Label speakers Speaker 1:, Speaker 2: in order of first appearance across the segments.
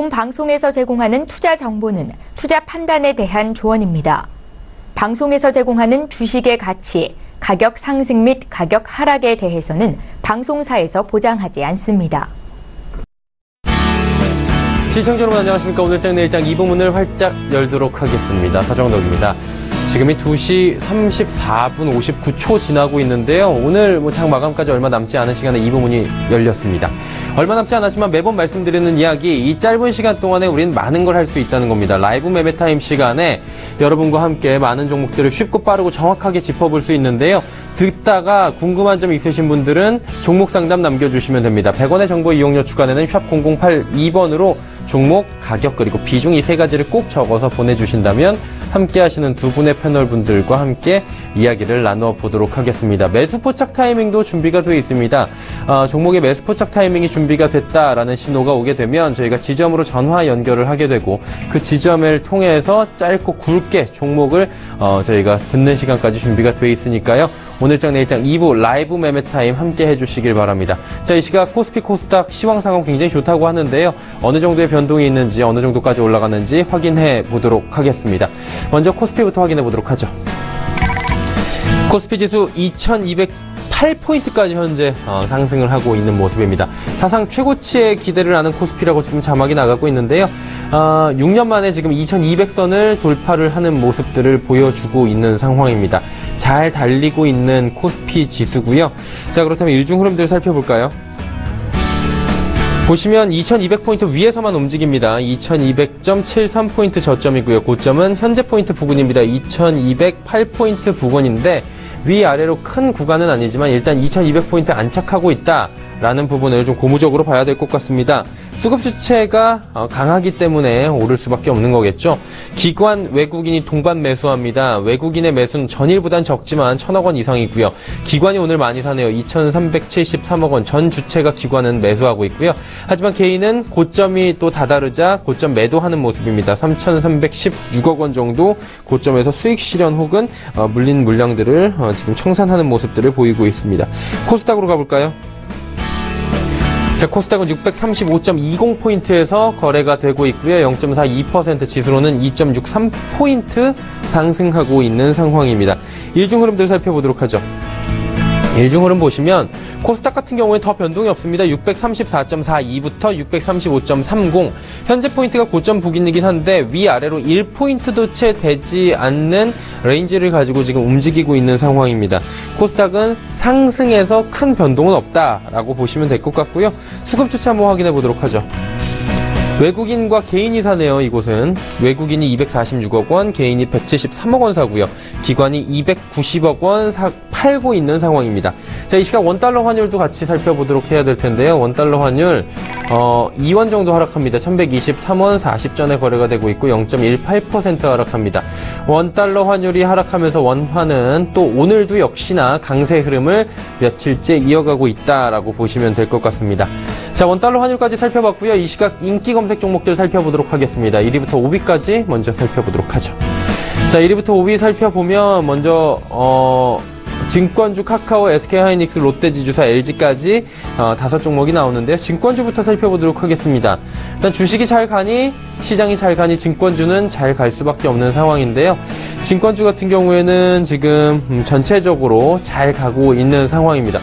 Speaker 1: 본 방송에서 제공하는 투자 정보는 투자 판단에 대한 조언입니다. 방송에서 제공하는 주식의 가치, 가격 상승 및 가격 하락에 대해서는 방송사에서 보장하지 않습니다.
Speaker 2: 시청자 여러분 안녕하십니까. 오늘장 내일장 2부문을 활짝 열도록 하겠습니다. 서정덕입니다. 지금이 2시 34분 59초 지나고 있는데요. 오늘 장 마감까지 얼마 남지 않은 시간에 2부문이 열렸습니다. 얼마 남지 않았지만 매번 말씀드리는 이야기, 이 짧은 시간 동안에 우리는 많은 걸 할 수 있다는 겁니다. 라이브 매매타임 시간에 여러분과 함께 많은 종목들을 쉽고 빠르고 정확하게 짚어볼 수 있는데요. 듣다가 궁금한 점 있으신 분들은 종목 상담 남겨주시면 됩니다. 100원의 정보 이용료 추가되는 샵 0082번으로 종목, 가격 그리고 비중 이 세 가지를 꼭 적어서 보내주신다면 함께 하시는 두 분의 패널분들과 함께 이야기를 나눠보도록 하겠습니다. 매수 포착 타이밍도 준비가 되어 있습니다. 종목의 매수 포착 타이밍이 준비가 됐다라는 신호가 오게 되면 저희가 지점으로 전화 연결을 하게 되고 그 지점을 통해서 짧고 굵게 종목을 저희가 듣는 시간까지 준비가 되어 있으니까요. 오늘장 내일장 2부 라이브 매매타임 함께 해주시길 바랍니다. 자, 이 시각 코스피 코스닥 시황 상황 굉장히 좋다고 하는데요. 어느 정도의 변동이 있는지 어느 정도까지 올라가는지 확인해 보도록 하겠습니다. 먼저 코스피부터 확인해 보도록 하죠. 코스피 지수 2208포인트까지 현재 상승을 하고 있는 모습입니다. 사상 최고치의 기대를 하는 코스피라고 지금 자막이 나가고 있는데요. 6년 만에 지금 2200선을 돌파를 하는 모습들을 보여주고 있는 상황입니다. 잘 달리고 있는 코스피 지수고요. 자, 그렇다면 일중 흐름들 살펴볼까요? 보시면 2200포인트 위에서만 움직입니다. 2200.73포인트 저점이고요. 고점은 현재 포인트 부근입니다. 2208포인트 부근인데 위아래로 큰 구간은 아니지만 일단 2200포인트 안착하고 있다라는 부분을 좀 고무적으로 봐야 될 것 같습니다. 수급 주체가 강하기 때문에 오를 수밖에 없는 거겠죠. 기관 외국인이 동반 매수합니다. 외국인의 매수는 전일보단 적지만 1000억 원 이상이고요. 기관이 오늘 많이 사네요. 2373억 원. 전 주체가 기관은 매수하고 있고요. 하지만 개인은 고점이 또 다다르자 고점 매도하는 모습입니다. 3316억 원 정도 고점에서 수익 실현 혹은 물린 물량들을 지금 청산하는 모습들을 보이고 있습니다. 코스닥으로 가볼까요? 자, 코스닥은 635.20포인트에서 거래가 되고 있고요. 0.42% 지수로는 2.63포인트 상승하고 있는 상황입니다. 일중 흐름들 살펴보도록 하죠. 일중 흐름 보시면 코스닥 같은 경우에 더 변동이 없습니다. 634.42부터 635.30 현재 포인트가 고점 부근이긴 한데 위아래로 1포인트도 채 되지 않는 레인지를 가지고 지금 움직이고 있는 상황입니다. 코스닥은 상승에서 큰 변동은 없다라고 보시면 될 것 같고요. 수급 주체 한번 확인해 보도록 하죠. 외국인과 개인이 사네요. 이곳은 외국인이 246억 원, 개인이 173억 원 사고요. 기관이 290억 원 팔고 있는 상황입니다. 자, 이 시각 원달러 환율도 같이 살펴보도록 해야 될 텐데요. 원달러 환율 2원 정도 하락합니다. 1123원 40전에 거래가 되고 있고 0.18% 하락합니다. 원달러 환율이 하락하면서 원화는 또 오늘도 역시나 강세 흐름을 며칠째 이어가고 있다라고 보시면 될 것 같습니다. 자, 원달러 환율까지 살펴봤고요. 이 시각 인기 검색 종목들 살펴보도록 하겠습니다. 1위부터 5위까지 먼저 살펴보도록 하죠. 자, 1위부터 5위 살펴보면 먼저 증권주 카카오, SK하이닉스, 롯데지주사, LG까지 5종목이 나오는데요. 증권주부터 살펴보도록 하겠습니다. 일단 주식이 잘 가니 시장이 잘 가니 증권주는 잘 갈 수밖에 없는 상황인데요. 증권주 같은 경우에는 지금 전체적으로 잘 가고 있는 상황입니다.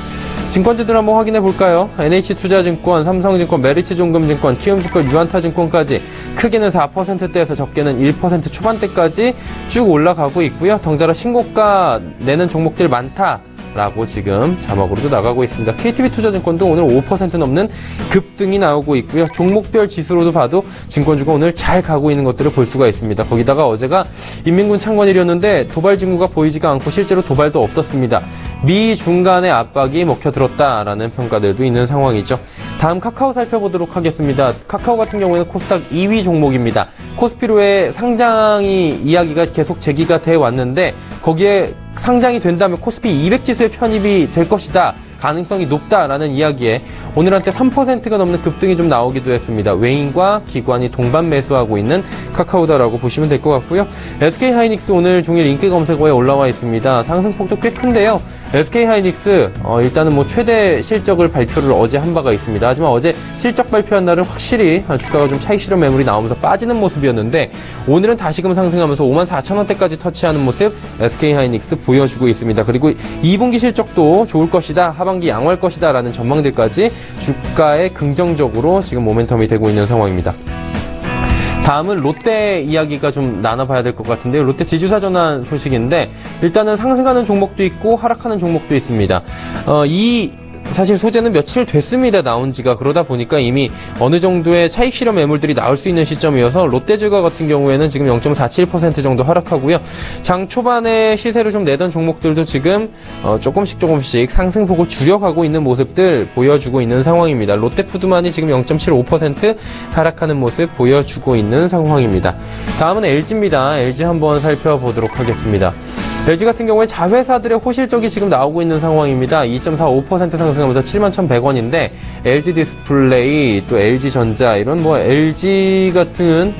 Speaker 2: 증권주들 한번 확인해 볼까요? NH투자증권, 삼성증권, 메리츠종금증권, 키움증권, 유한타증권까지 크게는 4%대에서 적게는 1% 초반대까지 쭉 올라가고 있고요. 덩달아 신고가 내는 종목들 많다라고 지금 자막으로도 나가고 있습니다. KTB투자증권도 오늘 5% 넘는 급등이 나오고 있고요. 종목별 지수로도 봐도 증권주가 오늘 잘 가고 있는 것들을 볼 수가 있습니다. 거기다가 어제가 인민군 창건일이었는데 도발 징후가 보이지가 않고 실제로 도발도 없었습니다. 미 중간의 압박이 먹혀들었다라는 평가들도 있는 상황이죠. 다음 카카오 살펴보도록 하겠습니다. 카카오 같은 경우에는 코스닥 2위 종목입니다. 코스피로의 상장이 이야기가 계속 제기가 돼 왔는데 거기에 상장이 된다면 코스피 200지수에 편입이 될 것이다. 가능성이 높다라는 이야기에 오늘 한때 3%가 넘는 급등이 좀 나오기도 했습니다. 외인과 기관이 동반 매수하고 있는 카카오다라고 보시면 될 것 같고요. SK하이닉스 오늘 종일 인기 검색어에 올라와 있습니다. 상승폭도 꽤 큰데요. SK하이닉스 일단은 뭐 최대 실적을 발표를 어제 한 바가 있습니다. 하지만 어제 실적 발표한 날은 확실히 주가가 좀 차익 실현 매물이 나오면서 빠지는 모습이었는데 오늘은 다시금 상승하면서 54,000원대까지 터치하는 모습 SK하이닉스 보여주고 있습니다. 그리고 2분기 실적도 좋을 것이다, 하반기 양호할 것이다 라는 전망들까지 주가에 긍정적으로 지금 모멘텀이 되고 있는 상황입니다. 다음은 롯데 이야기가 좀 나눠봐야 될 것 같은데요. 롯데 지주사 전환 소식인데 일단은 상승하는 종목도 있고 하락하는 종목도 있습니다. 사실 소재는 며칠 됐습니다. 나온 지가. 그러다 보니까 이미 어느 정도의 차익 실현 매물들이 나올 수 있는 시점이어서 롯데질과 같은 경우에는 지금 0.47% 정도 하락하고요. 장 초반에 시세를 좀 내던 종목들도 지금 조금씩 상승폭을 줄여가고 있는 모습들 보여주고 있는 상황입니다. 롯데푸드만이 지금 0.75% 하락하는 모습 보여주고 있는 상황입니다. 다음은 LG입니다. LG 한번 살펴보도록 하겠습니다. LG 같은 경우에 자회사들의 호실적이 지금 나오고 있는 상황입니다. 2.45% 상승하면서 71,100원인데 LG 디스플레이 또 LG전자 이런 뭐 LG 같은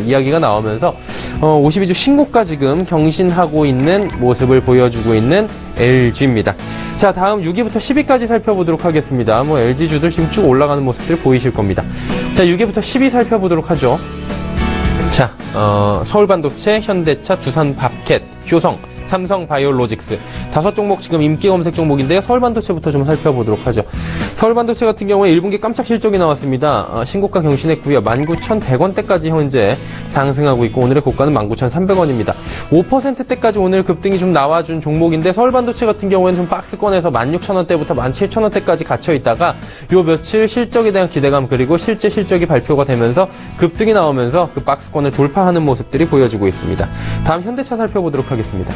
Speaker 2: 이야기가 나오면서 52주 신고가 지금 경신하고 있는 모습을 보여주고 있는 LG입니다. 자, 다음 6위부터 10위까지 살펴보도록 하겠습니다. 뭐 LG주들 지금 쭉 올라가는 모습들 보이실 겁니다. 자, 6위부터 10위 살펴보도록 하죠. 자, 서울반도체, 현대차, 두산밥켓, 효성, 삼성바이오로직스 5종목 지금 인기 검색 종목인데요. 서울반도체부터 좀 살펴보도록 하죠. 서울반도체 같은 경우에 1분기 깜짝 실적이 나왔습니다. 신고가 경신했고요. 19,100원대까지 현재 상승하고 있고 오늘의 고가는 19,300원입니다. 5%대까지 오늘 급등이 좀 나와준 종목인데 서울반도체 같은 경우에는 좀 박스권에서 16,000원대부터 17,000원대까지 갇혀 있다가 요 며칠 실적에 대한 기대감 그리고 실제 실적이 발표가 되면서 급등이 나오면서 그 박스권을 돌파하는 모습들이 보여지고 있습니다. 다음 현대차 살펴보도록 하겠습니다.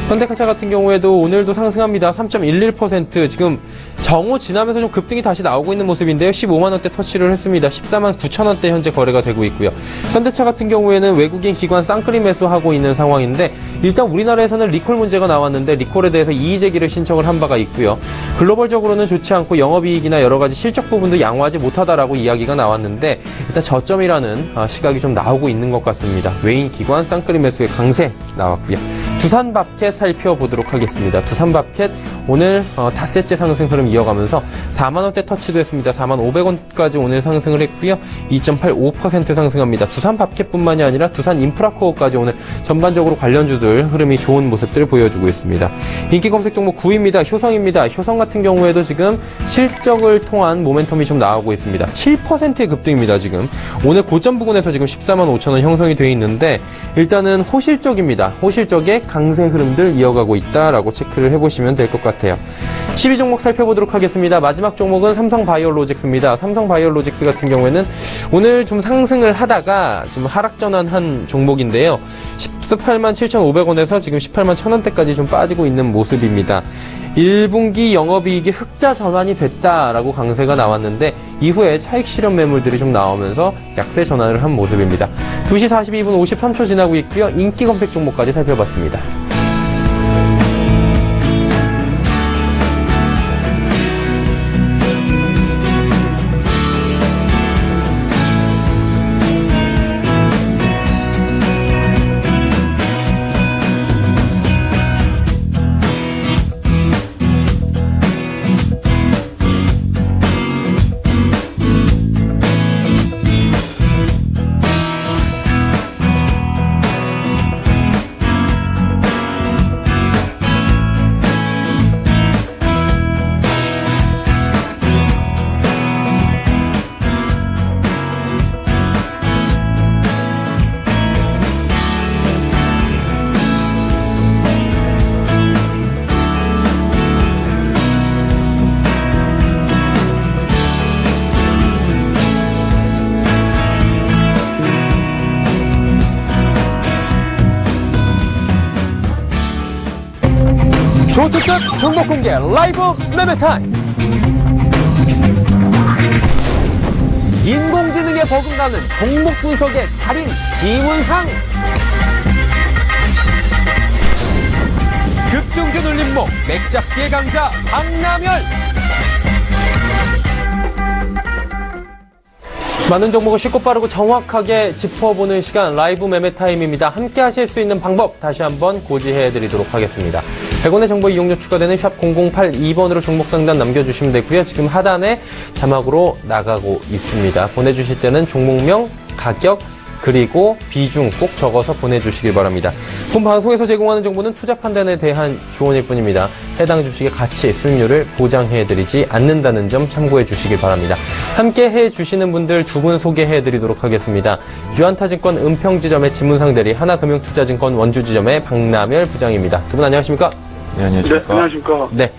Speaker 2: 현대차 같은 경우에도 오늘도 상승합니다. 3.11% 지금 정오 지나면서 좀 급등이 다시 나오고 있는 모습인데요. 15만원대 터치를 했습니다. 14만 9천원대 현재 거래가 되고 있고요. 현대차 같은 경우에는 외국인 기관 쌍끌이 매수하고 있는 상황인데 일단 우리나라에서는 리콜 문제가 나왔는데 리콜에 대해서 이의 제기를 신청을 한 바가 있고요. 글로벌적으로는 좋지 않고 영업이익이나 여러 가지 실적 부분도 양호하지 못하다라고 이야기가 나왔는데 일단 저점이라는 시각이 좀 나오고 있는 것 같습니다. 외인 기관 쌍끌이 매수의 강세 나왔고요. 두산밥켓 살펴보도록 하겠습니다. 두산밥켓 오늘 닷새째 상승 흐름 이어가면서 4만원대 터치도 했습니다. 45,000원까지 오늘 상승을 했고요. 2.85% 상승합니다. 두산밥켓뿐만이 아니라 두산인프라코어까지 오늘 전반적으로 관련주들 흐름이 좋은 모습들을 보여주고 있습니다. 인기 검색 종목 9위입니다. 효성입니다. 효성 같은 경우에도 지금 실적을 통한 모멘텀이 좀 나오고 있습니다. 7%의 급등입니다. 지금 오늘 고점 부근에서 지금 145,000원 형성이 되어 있는데 일단은 호실적입니다. 호실적의 강세 흐름들 이어가고 있다라고 체크를 해보시면 될 것 같아요. 12 종목 살펴보도록 하겠습니다. 마지막 종목은 삼성바이오로직스입니다. 삼성바이오로직스 같은 경우에는 오늘 좀 상승을 하다가 지금 하락 전환한 종목인데요. 187,500원에서 지금 181,000원대까지 좀 빠지고 있는 모습입니다. 1분기 영업이익이 흑자 전환이 됐다라고 강세가 나왔는데 이후에 차익 실현 매물들이 좀 나오면서 약세 전환을 한 모습입니다. 2시 42분 53초 지나고 있고요. 인기 검색 종목까지 살펴봤습니다.
Speaker 3: 조특급 종목 공개 라이브 매매타임. 인공지능에 버금가는 종목 분석의 달인 지문상. 급등주 눌림목 맥잡기의 강자 박남열.
Speaker 2: 많은 정보가 쉽고 빠르고 정확하게 짚어보는 시간 라이브 매매타임입니다. 함께 하실 수 있는 방법 다시 한번 고지해드리도록 하겠습니다. 100원의 정보 이용료 추가되는 샵 0082번으로 종목 상담 남겨주시면 되고요. 지금 하단에 자막으로 나가고 있습니다. 보내주실 때는 종목명, 가격, 그리고 비중 꼭 적어서 보내주시길 바랍니다. 본 방송에서 제공하는 정보는 투자 판단에 대한 조언일 뿐입니다. 해당 주식의 가치, 수익률을 보장해드리지 않는다는 점 참고해 주시길 바랍니다. 함께 해주시는 분들 두 분 소개해드리도록 하겠습니다. 유한타증권 은평지점의 지문상 대리, 하나금융투자증권 원주지점의 박남열 부장입니다. 두 분 안녕하십니까?
Speaker 4: 네, 안녕하십니까?
Speaker 5: 네, 안녕하십니까?
Speaker 2: 네.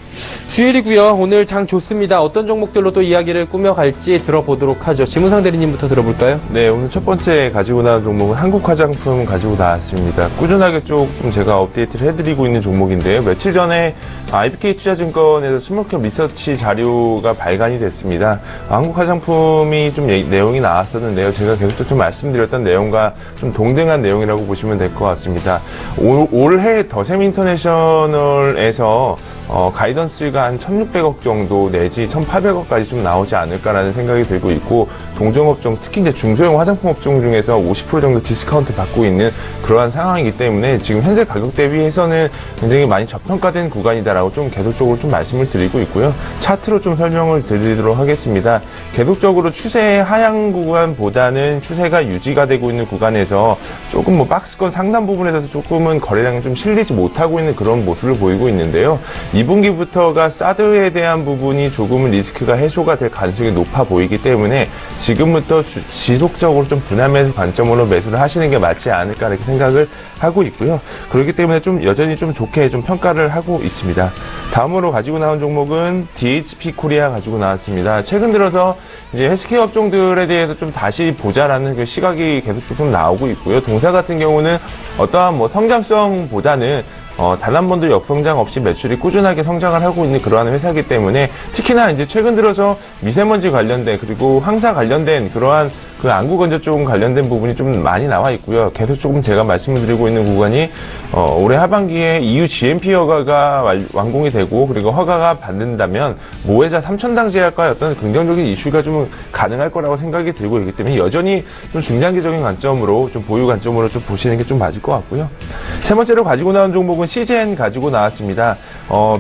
Speaker 2: 수요일이고요. 오늘 장 좋습니다. 어떤 종목들로 또 이야기를 꾸며갈지 들어보도록 하죠. 지문상 대리님부터 들어볼까요?
Speaker 4: 네, 오늘 첫 번째 가지고 나온 종목은 한국화장품 가지고 나왔습니다. 꾸준하게 조금 제가 업데이트를 해드리고 있는 종목인데요. 며칠 전에 IBK투자증권에서 스몰캡 리서치 자료가 발간이 됐습니다. 한국화장품이 좀 내용이 나왔었는데요. 제가 계속 좀 말씀드렸던 내용과 좀 동등한 내용이라고 보시면 될 것 같습니다. 올해 더셈 인터내셔널에서 가이던스가 한 1,600억 정도 내지 1,800억까지 좀 나오지 않을까라는 생각이 들고 있고, 동종업종, 특히 이제 중소형 화장품 업종 중에서 50% 정도 디스카운트 받고 있는 그러한 상황이기 때문에 지금 현재 가격 대비해서는 굉장히 많이 저평가된 구간이다라고 좀 계속적으로 좀 말씀을 드리고 있고요. 차트로 좀 설명을 드리도록 하겠습니다. 계속적으로 추세 하향 구간보다는 추세가 유지가 되고 있는 구간에서 조금 뭐 박스권 상단 부분에서 조금은 거래량이 좀 실리지 못하고 있는 그런 모습을 보이고 있는데요. 2분기부터가 사드에 대한 부분이 조금은 리스크가 해소가 될 가능성이 높아 보이기 때문에 지금부터 지속적으로 좀 분할 관점으로 매수를 하시는 게 맞지 않을까 이렇게 생각을 하고 있고요. 그렇기 때문에 좀 여전히 좀 좋게 좀 평가를 하고 있습니다. 다음으로 가지고 나온 종목은 DHP 코리아 가지고 나왔습니다. 최근 들어서 이제 헬스케어 업종들에 대해서 좀 다시 보자라는 그 시각이 계속 조금 나오고 있고요. 동사 같은 경우는 어떠한 뭐 성장성보다는 단 한 번도 역성장 없이 매출이 꾸준하게 성장을 하고 있는 그러한 회사이기 때문에, 특히나 이제 최근 들어서 미세먼지 관련된 그리고 황사 관련된 그러한 그 안구 건조증 관련된 부분이 좀 많이 나와 있고요. 계속 조금 제가 말씀을 드리고 있는 구간이 올해 하반기에 EU GMP 허가가 완공이 되고, 그리고 허가가 받는다면 모회사 3,000당 제약과의 어떤 긍정적인 이슈가 좀 가능할 거라고 생각이 들고 있기 때문에 여전히 좀 중장기적인 관점으로 좀 보유 관점으로 좀 보시는 게 좀 맞을 것 같고요. 세 번째로 가지고 나온 종목은 시젠 가지고 나왔습니다.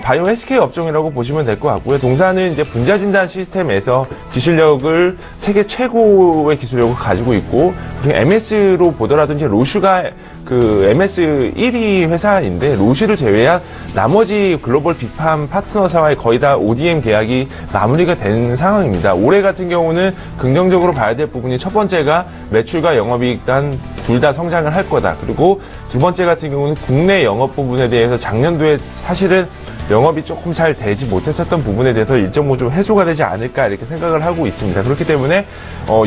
Speaker 4: 바이오 헬스케어 업종이라고 보시면 될 것 같고요. 동사는 이제 분자 진단 시스템에서 기술력을 세계 최고의 기술력을 가지고 있고, 그리고 MS로 보더라도 이제 로슈가 그 MS 1위 회사인데, 로슈를 제외한 나머지 글로벌 빅팜 파트너사와의 거의 다 ODM 계약이 마무리가 된 상황입니다. 올해 같은 경우는 긍정적으로 봐야 될 부분이, 첫 번째가 매출과 영업이익 단 둘 다 성장을 할 거다. 그리고 두 번째 같은 경우는 국내 영업 부분에 대해서 작년도에 사실은 영업이 조금 잘 되지 못했었던 부분에 대해서 일정 좀 해소가 되지 않을까 이렇게 생각을 하고 있습니다. 그렇기 때문에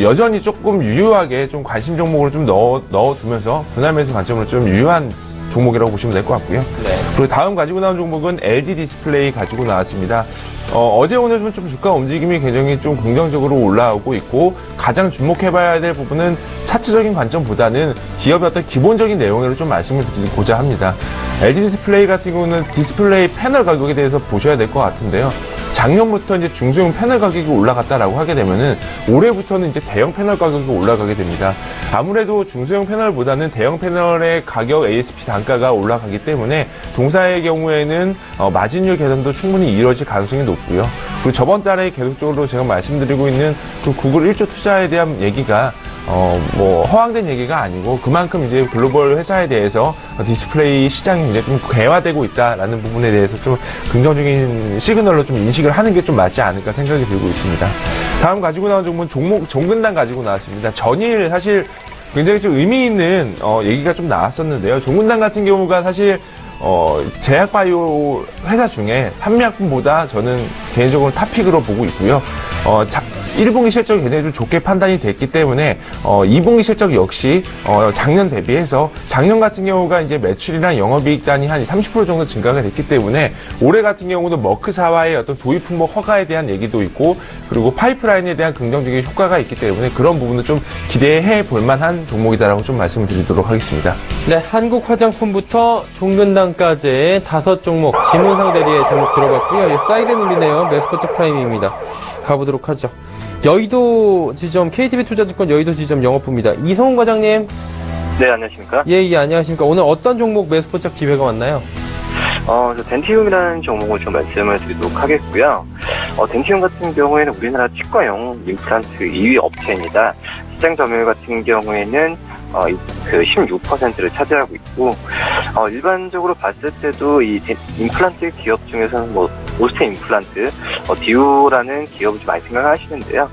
Speaker 4: 여전히 조금 유효하게 좀 관심 종목으로 좀 넣어두면서 분할 매수 관점으로 좀 유효한 종목이라고 보시면 될 것 같고요. 네. 그리고 다음 가지고 나온 종목은 LG 디스플레이 가지고 나왔습니다. 어제 오늘 좀 주가 움직임이 굉장히 좀 긍정적으로 올라오고 있고, 가장 주목해봐야 될 부분은 차트적인 관점보다는 기업의 어떤 기본적인 내용으로 좀 말씀을 드리고자 합니다. LG 디스플레이 같은 경우는 디스플레이 패널 가격에 대해서 보셔야 될 것 같은데요. 작년부터 이제 중소형 패널 가격이 올라갔다라고 하게 되면은 올해부터는 이제 대형 패널 가격이 올라가게 됩니다. 아무래도 중소형 패널보다는 대형 패널의 가격 ASP 단가가 올라가기 때문에 동사의 경우에는 마진율 개선도 충분히 이루어질 가능성이 높고요. 그리고 저번 달에 계속적으로 제가 말씀드리고 있는 그 구글 1조 투자에 대한 얘기가 허황된 얘기가 아니고, 그만큼 이제 글로벌 회사에 대해서 디스플레이 시장이 이제 좀 개화되고 있다라는 부분에 대해서 좀 긍정적인 시그널로 좀 인식을 하는 게 좀 맞지 않을까 생각이 들고 있습니다. 다음 가지고 나온 종목은 종근당 가지고 나왔습니다. 전일 사실 굉장히 좀 의미 있는 얘기가 좀 나왔었는데요. 종근당 같은 경우가 사실 제약바이오 회사 중에 판매약품보다 저는 개인적으로 탑픽으로 보고 있고요. 1분기 실적이 굉장히 좀 좋게 판단이 됐기 때문에 2분기 실적 역시 작년 대비해서, 작년 같은 경우가 이제 매출이랑 영업이익단이 한 30% 정도 증가가 됐기 때문에 올해 같은 경우도 머크사와의 어떤 도입 품목 허가에 대한 얘기도 있고, 그리고 파이프라인에 대한 긍정적인 효과가 있기 때문에 그런 부분도 좀 기대해 볼 만한 종목이다라고 좀 말씀을 드리도록 하겠습니다.
Speaker 2: 네, 한국화장품부터 종근당까지 5종목 지문상 대리의 종목 들어봤고요. 사이렌 울리네요. 매스포츠 타임입니다. 가보도록 하죠. 여의도 지점, KTB 투자증권 여의도 지점 영업부입니다. 이성훈 과장님.
Speaker 5: 네, 안녕하십니까?
Speaker 2: 예, 안녕하십니까? 오늘 어떤 종목 매수포착 기회가 왔나요?
Speaker 5: 덴티움이라는 종목을 좀 말씀을 드리도록 하겠고요. 덴티움 같은 경우에는 우리나라 치과용 임플란트 2위 업체입니다. 시장 점유율 같은 경우에는 16%를 차지하고 있고, 일반적으로 봤을 때도 이 임플란트 기업 중에서는 오스테 임플란트, 디오라는 기업을 좀 많이 생각하시는데요.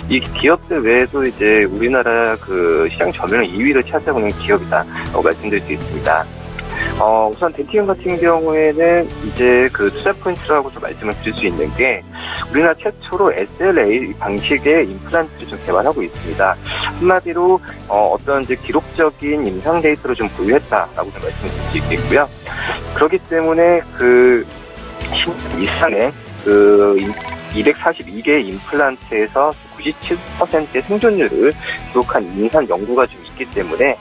Speaker 5: 이 기업들 외에도 이제 우리나라 그 시장 점유율 2위를 차지하고 있는 기업이다라고 말씀드릴 수 있습니다. 우선 덴티움 같은 경우에는 이제 그 투자 포인트라고 좀 말씀을 드릴 수 있는 게 우리나라 최초로 SLA 방식의 임플란트를 좀 개발하고 있습니다. 한마디로 어떤 이제 기록적인 임상 데이터를 좀 보유했다라고 좀 말씀을 드릴 수 있겠고요. 그렇기 때문에 그 이상의 그 242개의 임플란트에서 97%의 생존율을 기록한 인산 연구가 좀 있기 때문에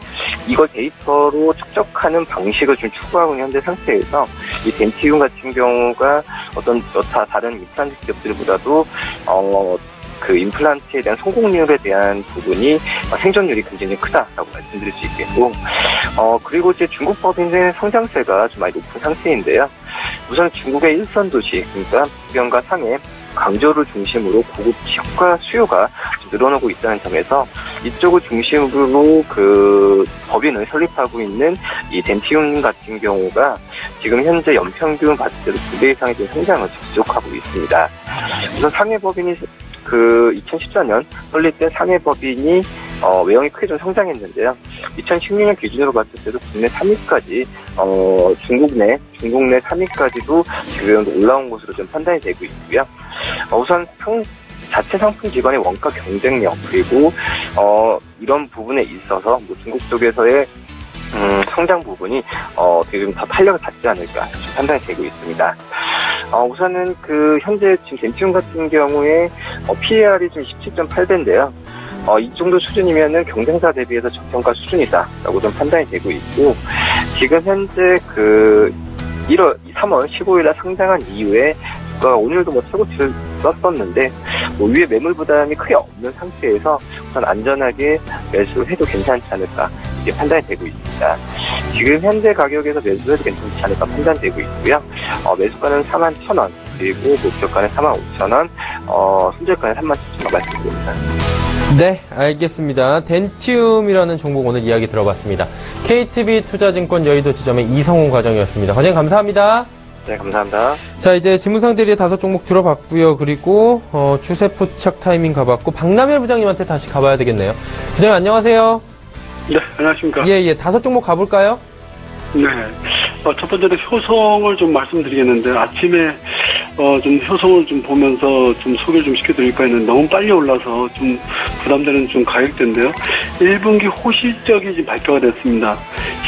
Speaker 5: 이걸 데이터로 축적하는 방식을 좀 추구하고 있는 현재 상태에서 이 덴티움 같은 경우가 어떤 여타 다른 임플란트 기업들보다도 그 임플란트에 대한 성공률에 대한 부분이 생존율이 굉장히 크다라고 말씀드릴 수 있겠고, 그리고 이제 중국 법인의 성장세가 좀 많이 높은 상태인데요. 우선 중국의 일선 도시, 그러니까 북경과 상해, 광저우를 중심으로 고급 치과 수요가 늘어나고 있다는 점에서 이쪽을 중심으로 그 법인을 설립하고 있는 이 덴티움 같은 경우가 지금 현재 연평균 봤을 때도 2배 이상의 성장을 지속하고 있습니다. 우선 상해 법인이 그 2014년 설립된 상해 법인이 외형이 크게 좀 성장했는데요. 2016년 기준으로 봤을 때도 국내 3위까지 중국 내 3위까지도 지금 올라온 것으로 좀 판단이 되고 있고요. 우선 자체 상품 기반의 원가 경쟁력, 그리고 이런 부분에 있어서 중국 쪽에서의 성장 부분이 되게 좀 더 탄력을 받지 않을까 좀 판단이 되고 있습니다. 우선은 그 현재 지금 덴티움 같은 경우에 PER이 지금 17.8배인데요. 이 정도 수준이면은 경쟁사 대비해서 저평가 수준이다라고 좀 판단이 되고 있고, 지금 현재 그 3월 15일날 상장한 이후에 오늘도 최고치를 썼었는데 위에 매물 부담이 크게 없는 상태에서 우선 안전하게 매수해도 괜찮지 않을까 이게 판단이 되고 있습니다. 지금 현재 가격에서 매수해도 괜찮지 않을까 판단되고 있고요. 매수가는 41,000원, 그리고 목표가는 45,000원, 손절가는 37,000원 말씀드립니다.
Speaker 2: 네, 알겠습니다. 덴티움이라는 종목 오늘 이야기 들어봤습니다. KTB 투자증권 여의도 지점의 이성훈 과장이었습니다. 과장님 감사합니다.
Speaker 5: 네, 감사합니다.
Speaker 2: 자, 이제 지문상대리의 5종목 들어봤고요. 그리고 추세 포착 타이밍 가봤고, 박남일 부장님한테 다시 가봐야 되겠네요. 부장님 안녕하세요.
Speaker 6: 네, 안녕하십니까.
Speaker 2: 예, 5종목 가볼까요?
Speaker 6: 네. 첫 번째로 효성을 좀 말씀드리겠는데, 아침에 좀 효성을 좀 보면서 좀 소개를 좀 시켜드릴까 했는데 너무 빨리 올라서 좀 부담되는 좀 가격대인데요. 1분기 호실적이 지금 발표가 됐습니다.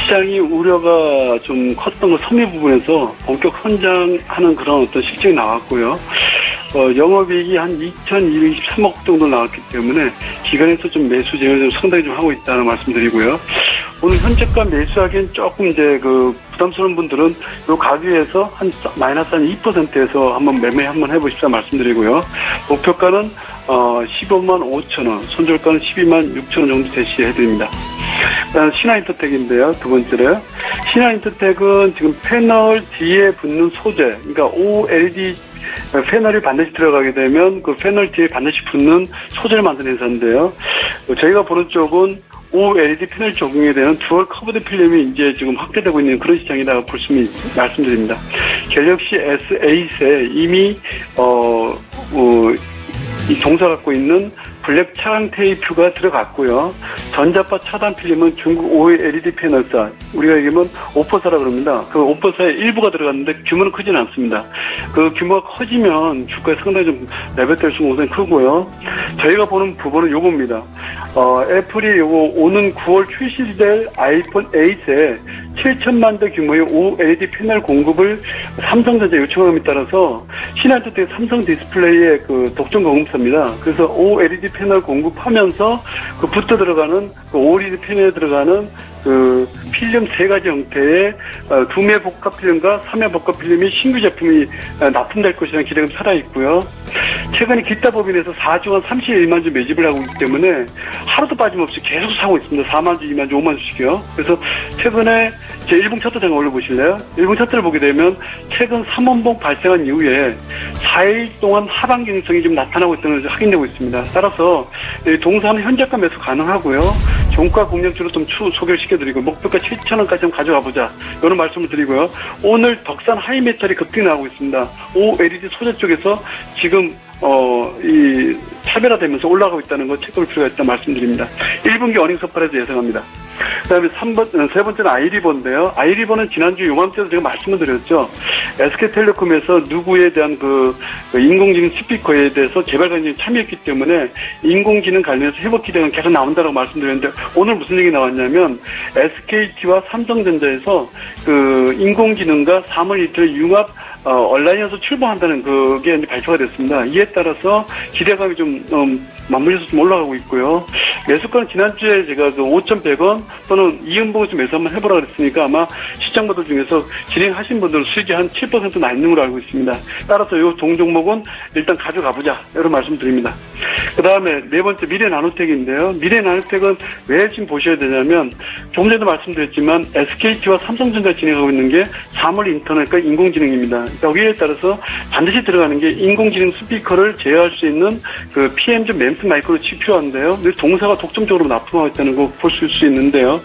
Speaker 6: 시장이 우려가 좀 컸던 거 섬유 부분에서 본격 선장하는 그런 어떤 실적이 나왔고요. 영업이익이 한 2,223억 정도 나왔기 때문에 기관에서 좀 매수 제어를 좀 상당히 좀 하고 있다는 말씀드리고요. 오늘 현재가 매수하기엔 조금 이제 그 부담스러운 분들은 요 가격에서 마이너스 한 2%에서 한번 매매 한번 해보십사 말씀드리고요. 목표가는 15만 5천 원, 손절가는 12만 6천 원 정도 제시해드립니다. 그다음 신한인터텍인데요. 두 번째로요. 신한인터텍은 지금 패널 뒤에 붙는 소재, 그러니까 OLED 패널이 반드시 들어가게 되면 그 패널 뒤에 반드시 붙는 소재를 만드는 회사인데요. 저희가 보는 쪽은 OLED 패널 적용에 대한 듀얼 커브드 필름이 이제 지금 확대되고 있는 그런 시장이라고 볼 수 말씀드립니다. 갤럭시 S8에 이미 이 동사 갖고 있는 블랙 차량 테이프가 들어갔고요. 전자파 차단 필름은 중국 OLED 패널사, 우리가 얘기하면 오퍼사라고 그럽니다. 그 오퍼사의 일부가 들어갔는데 규모는 크지는 않습니다. 그 규모가 커지면 주가에 상당히 좀 레벨될 수 우선 크고요. 저희가 보는 부분은 요겁니다. 애플이 요거 오는 9월 출시될 아이폰 8에 7천만 대 규모의 OLED 패널 공급을 삼성전자 요청함에 따라서 신한인터텍 삼성 디스플레이의 그 독점 공급사입니다. 그래서 OLED 패널 공급하면서 그 붙어 들어가는 그 OLED 패널에 들어가는 그 필름 3가지 형태의 2매 복합 필름과 3매 복합 필름이 신규 제품이 납품될 것이라는 기대가 살아있고요. 최근에 기타 법인에서 4주간 31만 주 매집을 하고 있기 때문에 하루도 빠짐없이 계속 사고 있습니다. 4만 주, 2만 주, 5만 주씩이요. 그래서 최근에 제 일봉 차트 잠깐 올려보실래요? 일봉 차트를 보게 되면 최근 3원봉 발생한 이후에 4일 동안 하방 경직성이 좀 나타나고 있다는 것을 확인되고 있습니다. 따라서 동사는 현재가 매수 가능하고요. 종가 공략주로 좀 소개를 시켜드리고 목표가 7,000원까지 좀 가져가 보자. 이런 말씀을 드리고요. 오늘 덕산 하이메탈이 급등이 나오고 있습니다. OLED 소재 쪽에서 지금 이 차별화되면서 올라가고 있다는 거 체크할 필요가 있다 말씀드립니다. 1분기 어닝 서프라이즈 예상합니다. 그다음에 세 번째는 아이리버인데요. 아이리버는 지난주 요맘때도 제가 말씀을 드렸죠. SK텔레콤에서 누구에 대한 그 인공지능 스피커에 대해서 개발 과정에 참여했기 때문에 인공지능 관련해서 회복 기대가 계속 나온다고 말씀드렸는데 오늘 무슨 얘기 나왔냐면 SKT와 삼성전자에서 그 인공지능과 사물 이틀의 융합 온라인에서 출범한다는 그게 이제 발표가 됐습니다. 이에 따라서 기대감이 좀 맞물려서 좀 올라가고 있고요. 매수가는 지난주에 제가 그 5,100원 또는 이은봉을 좀 매수 한번 해보라 그랬으니까 아마 시장분들 중에서 진행하신 분들은 수익이 한 7% 나 있는 걸로 알고 있습니다. 따라서 이 동종목은 일단 가져가보자 이런 말씀 드립니다. 그 다음에 네 번째 미래나노텍인데요. 미래나노텍은 왜 지금 보셔야 되냐면 조금 전에도 말씀드렸지만 SKT와 삼성전자 진행하고 있는 게 사물 인터넷과 인공지능입니다. 여기에 따라서 반드시 들어가는 게 인공지능 스피커를 제어할 수 있는 그 PM 좀 램프 마이크로 칩 필요한데요. 동사가 독점적으로 납품하고 있다는 거 볼 수 있는데요.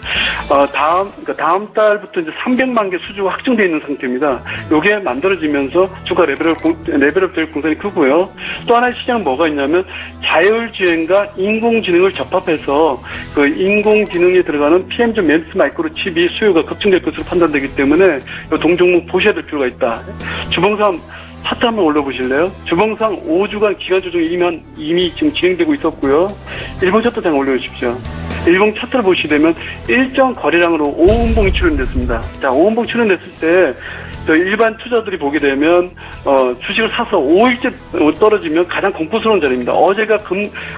Speaker 6: 다음 달부터 이제 300만 개 수주가 확정되어 있는 상태입니다. 요게 만들어지면서 주가 레벨업 될 공산이 크고요. 또 하나의 시장은 뭐가 있냐면 자율주행과 인공지능을 접합해서 그 인공지능에 들어가는 PM 좀 램프 마이크로 칩이 수요가 급증될 것으로 판단되기 때문에 이 동종목 보셔야 될 필요가 있다. 주봉상 차트 한번 올려보실래요? 주봉상 5주간 기간 조정이 이미 지금 진행되고 있었고요. 일본 차트 잠깐 올려주십시오. 일본 차트를 보시게 되면 일정 거래량으로 5원봉이 출현됐습니다. 자, 5원봉 출현됐을 때 일반 투자들이 보게 되면 주식을 사서 5일째 떨어지면 가장 공포스러운 자리입니다. 어제가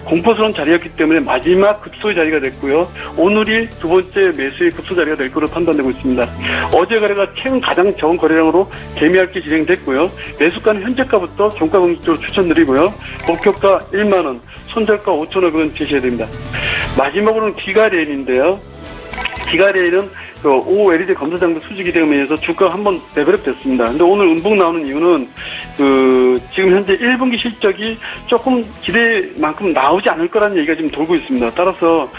Speaker 6: 공포스러운 자리였기 때문에 마지막 급소의 자리가 됐고요. 오늘이 두 번째 매수의 급소 자리가 될 것으로 판단되고 있습니다. 어제 거래가 최근 가장 적은 거래량으로 개미할게 진행됐고요. 매수가는 현재가부터 종가 공격적으로 추천드리고요. 목표가 1만 원, 손절가 5,500원 제시해야 됩니다. 마지막으로는 기가레일인데요. 기가레일은 그 OLED 검사장비 수주 기대감에 의해서 주가가 한번 레벨업 됐습니다. 근데 오늘 음봉 나오는 이유는 지금 현재 1분기 실적이 조금 기대만큼 나오지 않을 거라는 얘기가 지금 돌고 있습니다. 따라서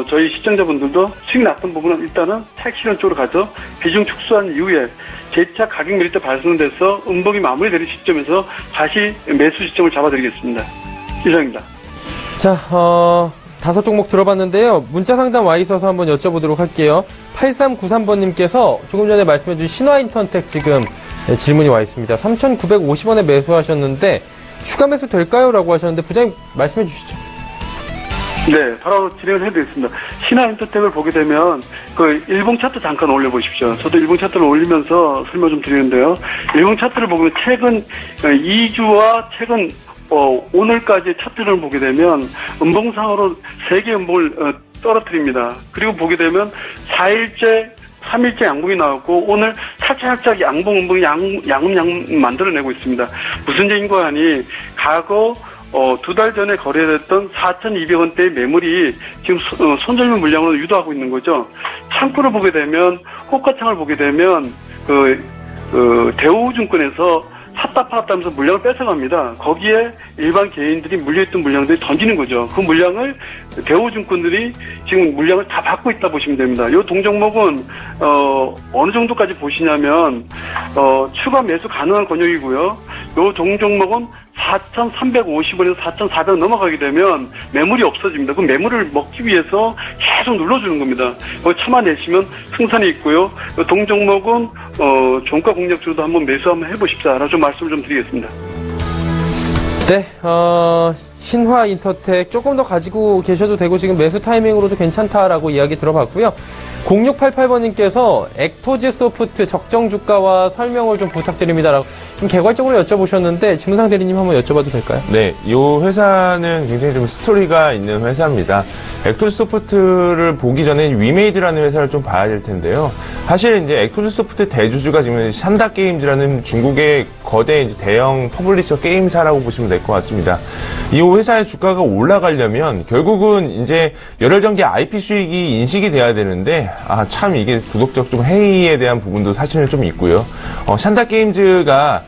Speaker 6: 저희 시청자분들도 수익 났던 부분은 일단은 택시론 쪽으로 가서 비중 축소한 이후에 재차 가격 메리트 발생돼서 음봉이 마무리되는 시점에서 다시 매수 시점을 잡아드리겠습니다. 이상입니다.
Speaker 2: 자, 5종목 들어봤는데요. 문자 상담 와 있어서 한번 여쭤보도록 할게요. 8393번님께서 조금 전에 말씀해주신 신화인턴텍 지금 질문이 와 있습니다. 3,950원에 매수하셨는데 추가 매수 될까요? 라고 하셨는데 부장님 말씀해 주시죠.
Speaker 6: 네, 바로 진행을 해드리겠습니다. 신화인턴텍을 보게 되면 그 일봉 차트 잠깐 올려보십시오. 저도 일봉 차트를 올리면서 설명 좀 드리는데요. 일봉 차트를 보면 최근 2주와 최근 오늘까지 차트를 보게 되면 음봉상으로 3개 음봉을 떨어뜨립니다. 그리고 보게 되면 4일째, 3일째 양봉이 나왔고 오늘 살짝 양봉, 음봉이 양음 만들어내고 있습니다. 무슨 얘기인가 하니 과거 2달 전에 거래됐던 4,200원대의 매물이 지금 손절물 물량으로 유도하고 있는 거죠. 창구를 보게 되면 호가창을 보게 되면 대우증권에서 샀다 팔았다 하면서 물량을 뺏어갑니다. 거기에 일반 개인들이 물려있던 물량들이 던지는 거죠. 그 물량을 대우증권들이 지금 물량을 다 받고 있다 보시면 됩니다. 이 동종목은 어느 정도까지 보시냐면 추가 매수 가능한 권역이고요. 이 동종목은 4,350원에서 4,400원 넘어가게 되면 매물이 없어집니다. 그 매물을 먹기 위해서 계속 눌러주는 겁니다. 참아내시면 승산이 있고요. 동종목은 종가 공략주로도 한번 매수 한번 해보십시오. 좀 말씀을 좀 드리겠습니다.
Speaker 2: 네, 신화인터텍 조금 더 가지고 계셔도 되고 지금 매수 타이밍으로도 괜찮다라고 이야기 들어봤고요. 0688번님께서 액토즈 소프트 적정 주가와 설명을 좀 부탁드립니다라고 좀 개괄적으로 여쭤보셨는데 지문상 대리님 한번 여쭤봐도 될까요?
Speaker 4: 네, 이 회사는 굉장히 좀 스토리가 있는 회사입니다. 엑토즈 소프트를 보기 전에 위메이드라는 회사를 좀 봐야 될 텐데요. 사실 이제 엑토즈 소프트 대주주가 지금 샨다 게임즈라는 중국의 거대 이제 대형 퍼블리셔 게임사라고 보시면 될 것 같습니다. 이 회사의 주가가 올라가려면 결국은 이제 열혈전기 IP 수익이 인식이 돼야 되는데 참 이게 도덕적 좀 해이에 대한 부분도 사실은 좀 있고요. 샨다 게임즈가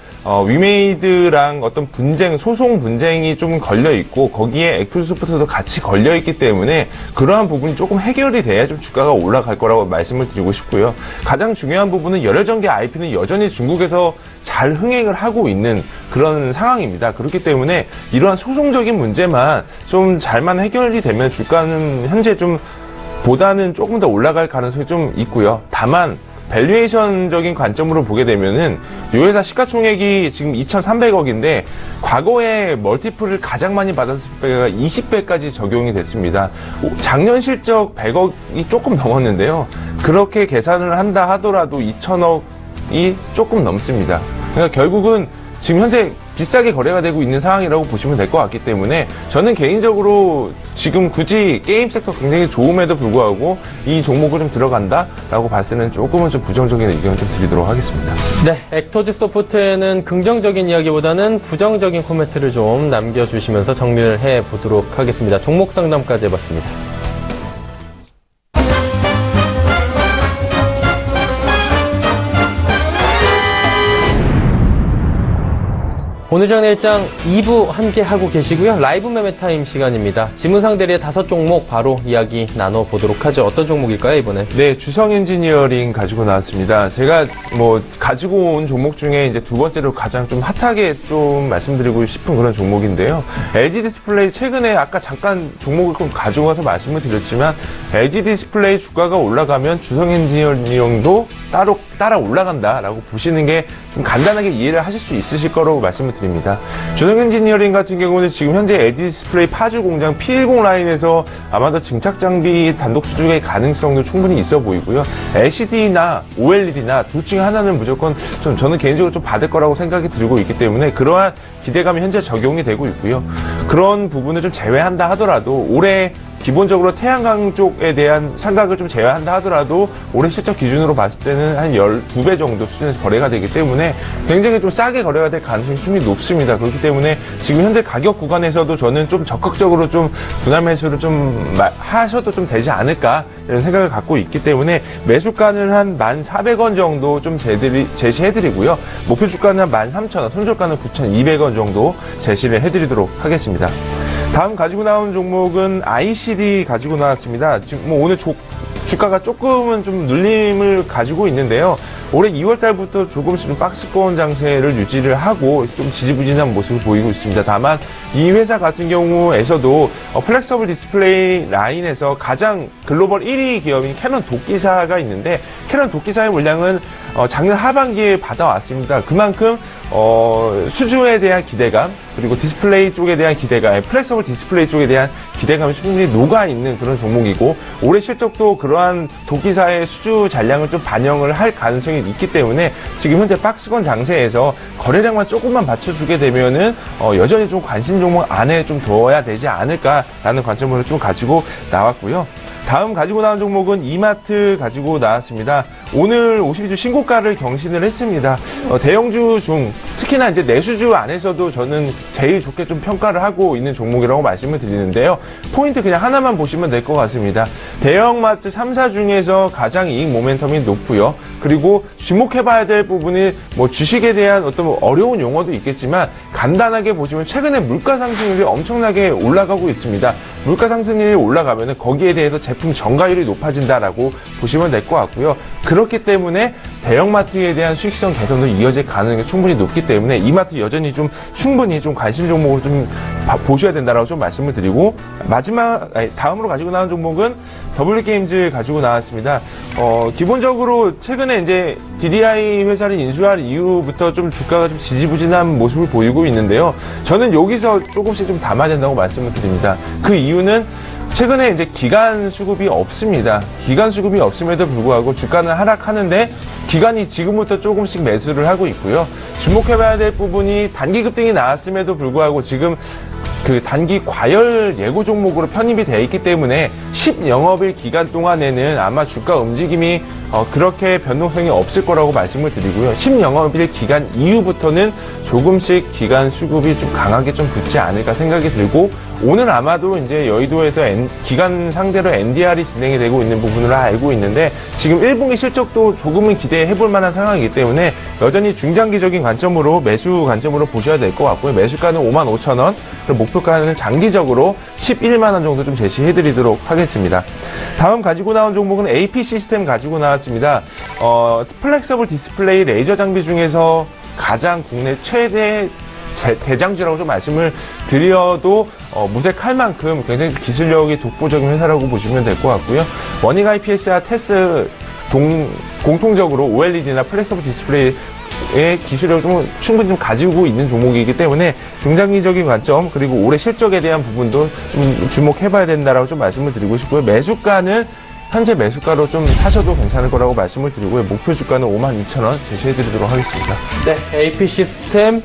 Speaker 4: 위메이드랑 어떤 분쟁, 소송 분쟁이 좀 걸려있고, 거기에 엑토즈 소프트도 같이 걸려있기 때문에, 그러한 부분이 조금 해결이 돼야 좀 주가가 올라갈 거라고 말씀을 드리고 싶고요. 가장 중요한 부분은 열혈전기 IP는 여전히 중국에서 잘 흥행을 하고 있는 그런 상황입니다. 그렇기 때문에, 이러한 소송적인 문제만 좀 잘만 해결이 되면 주가는 현재 좀, 보다는 조금 더 올라갈 가능성이 좀 있고요. 다만, 밸류에이션적인 관점으로 보게 되면은 이 회사 시가총액이 지금 2,300억인데 과거에 멀티플을 가장 많이 받았을 때가 20배까지 적용이 됐습니다. 작년 실적 100억이 조금 넘었는데요. 그렇게 계산을 한다 하더라도 2,000억이 조금 넘습니다. 그러니까 결국은 지금 현재 비싸게 거래가 되고 있는 상황이라고 보시면 될 것 같기 때문에 저는 개인적으로 지금 굳이 게임 섹터 굉장히 좋음에도 불구하고 이 종목을 좀 들어간다라고 봤을 때는 조금은 좀 부정적인 의견을 좀 드리도록 하겠습니다.
Speaker 2: 네, 엑토즈 소프트에는 긍정적인 이야기보다는 부정적인 코멘트를 좀 남겨주시면서 정리를 해보도록 하겠습니다. 종목 상담까지 해봤습니다. 오늘 장내일장 2부 함께 하고 계시고요. 라이브 매매타임 시간입니다. 지문상 대리의 5종목 바로 이야기 나눠보도록 하죠. 어떤 종목일까요, 이번에?
Speaker 4: 네, 주성 엔지니어링 가지고 나왔습니다. 제가 가지고 온 종목 중에 이제 두 번째로 가장 좀 핫하게 좀 말씀드리고 싶은 그런 종목인데요. LG 디스플레이 최근에 아까 잠깐 종목을 좀 가지고 와서 말씀을 드렸지만 LG 디스플레이 주가가 올라가면 주성 엔지니어링도 따라 올라간다라고 보시는 게 좀 간단하게 이해를 하실 수 있으실 거라고 말씀을 드립니다. 주성 엔지니어링 같은 경우는 지금 현재 LG 디스플레이 파주 공장 P10 라인에서 아마도 증착 장비 단독 수주의 가능성도 충분히 있어 보이고요. LCD나 OLED나 둘 중에 하나는 무조건 저는 개인적으로 좀 받을 거라고 생각이 들고 있기 때문에 그러한 기대감이 현재 적용이 되고 있고요. 그런 부분을 좀 제외한다 하더라도 올해 기본적으로 태양광 쪽에 대한 상각을 좀 제외한다 하더라도 올해 실적 기준으로 봤을 때는 한 12배 정도 수준에서 거래가 되기 때문에 굉장히 좀 싸게 거래가 될 가능성이 충분히 높습니다. 그렇기 때문에 지금 현재 가격 구간에서도 저는 좀 적극적으로 좀 분할 매수를 좀 하셔도 좀 되지 않을까 이런 생각을 갖고 있기 때문에 매수가는 한 1,400원 정도 좀 제시해드리고요. 목표 주가는 한 13,000원, 손절가는 9,200원 정도 제시를 해드리도록 하겠습니다. 다음 가지고 나온 종목은 ICD 가지고 나왔습니다. 지금 오늘 주가가 조금은 좀 눌림을 가지고 있는데요. 올해 2월달부터 조금씩 좀 박스권 장세를 유지를 하고 좀 지지부진한 모습을 보이고 있습니다. 다만 이 회사 같은 경우에서도 플렉서블 디스플레이 라인에서 가장 글로벌 1위 기업인 캐논 도끼사가 있는데 캐논 도끼사의 물량은 작년 하반기에 받아왔습니다. 그만큼 수주에 대한 기대감 그리고 디스플레이 쪽에 대한 기대감, 플렉서블 디스플레이 쪽에 대한 기대감이 충분히 녹아있는 그런 종목이고 올해 실적도 그러한 도끼사의 수주 잔량을 좀 반영을 할 가능성이 있기 때문에 지금 현재 박스권 장세에서 거래량만 조금만 받쳐주게 되면은 여전히 좀 관심 종목 안에 좀 둬야 되지 않을까라는 관점으로 좀 가지고 나왔고요. 다음 가지고 나온 종목은 이마트 가지고 나왔습니다. 오늘 52주 신고가를 경신을 했습니다. 대형주 중 특히나 이제 내수주 안에서도 저는 제일 좋게 좀 평가를 하고 있는 종목이라고 말씀을 드리는데요. 포인트 그냥 하나만 보시면 될 것 같습니다. 대형마트 3사 중에서 가장 이익 모멘텀이 높고요. 그리고 주목해봐야 될 부분이 주식에 대한 어떤 어려운 용어도 있겠지만 간단하게 보시면 최근에 물가 상승률이 엄청나게 올라가고 있습니다. 물가 상승률이 올라가면 거기에 대해서 제품 정가율이 높아진다라고 보시면 될 것 같고요. 그렇기 때문에 대형마트에 대한 수익성 개선도 이어질 가능성이 충분히 높기 때문에 이마트 여전히 좀 충분히 좀 관심 종목으로 좀 보셔야 된다라고 좀 말씀을 드리고 다음으로 가지고 나온 종목은 W게임즈 가지고 나왔습니다. 기본적으로 최근에 이제 DDI 회사를 인수할 이후부터 좀 주가가 좀 지지부진한 모습을 보이고 있는데요. 저는 여기서 조금씩 좀 담아야 된다고 말씀을 드립니다. 그 이유는 최근에 이제 기간 수급이 없습니다. 기간 수급이 없음에도 불구하고 주가는 하락하는데 기간이 지금부터 조금씩 매수를 하고 있고요. 주목해봐야 될 부분이 단기 급등이 나왔음에도 불구하고 지금 그 단기 과열 예고 종목으로 편입이 되어 있기 때문에 10영업일 기간 동안에는 아마 주가 움직임이 그렇게 변동성이 없을 거라고 말씀을 드리고요. 10영업일 기간 이후부터는 조금씩 기간 수급이 좀 강하게 좀 붙지 않을까 생각이 들고, 오늘 아마도 이제 여의도에서 기간 상대로 NDR이 진행이 되고 있는 부분으로 알고 있는데, 지금 1분기 실적도 조금은 기대해 볼 만한 상황이기 때문에 여전히 중장기적인 관점으로, 매수 관점으로 보셔야 될 것 같고요. 매수가는 55,000원, 그리고 목표가는 장기적으로 11만원 정도 좀 제시해 드리도록 하겠습니다. 다음 가지고 나온 종목은 AP 시스템 가지고 나왔습니다. 플렉서블 디스플레이 레이저 장비 중에서 가장 국내 최대 대장주라고 좀 말씀을 드려도 무색할 만큼 굉장히 기술력이 독보적인 회사라고 보시면 될 것 같고요. 워닝 IPS와 테스 공통적으로 OLED나 플렉서블 디스플레이의 기술력을 좀 충분히 좀 가지고 있는 종목이기 때문에 중장기적인 관점, 그리고 올해 실적에 대한 부분도 좀 주목해봐야 된다라고 좀 말씀을 드리고 싶고요. 매수가는 현재 매수가로 좀 사셔도 괜찮을 거라고 말씀을 드리고요. 목표 주가는 52,000원 제시해드리도록 하겠습니다.
Speaker 2: 네, AP 시스템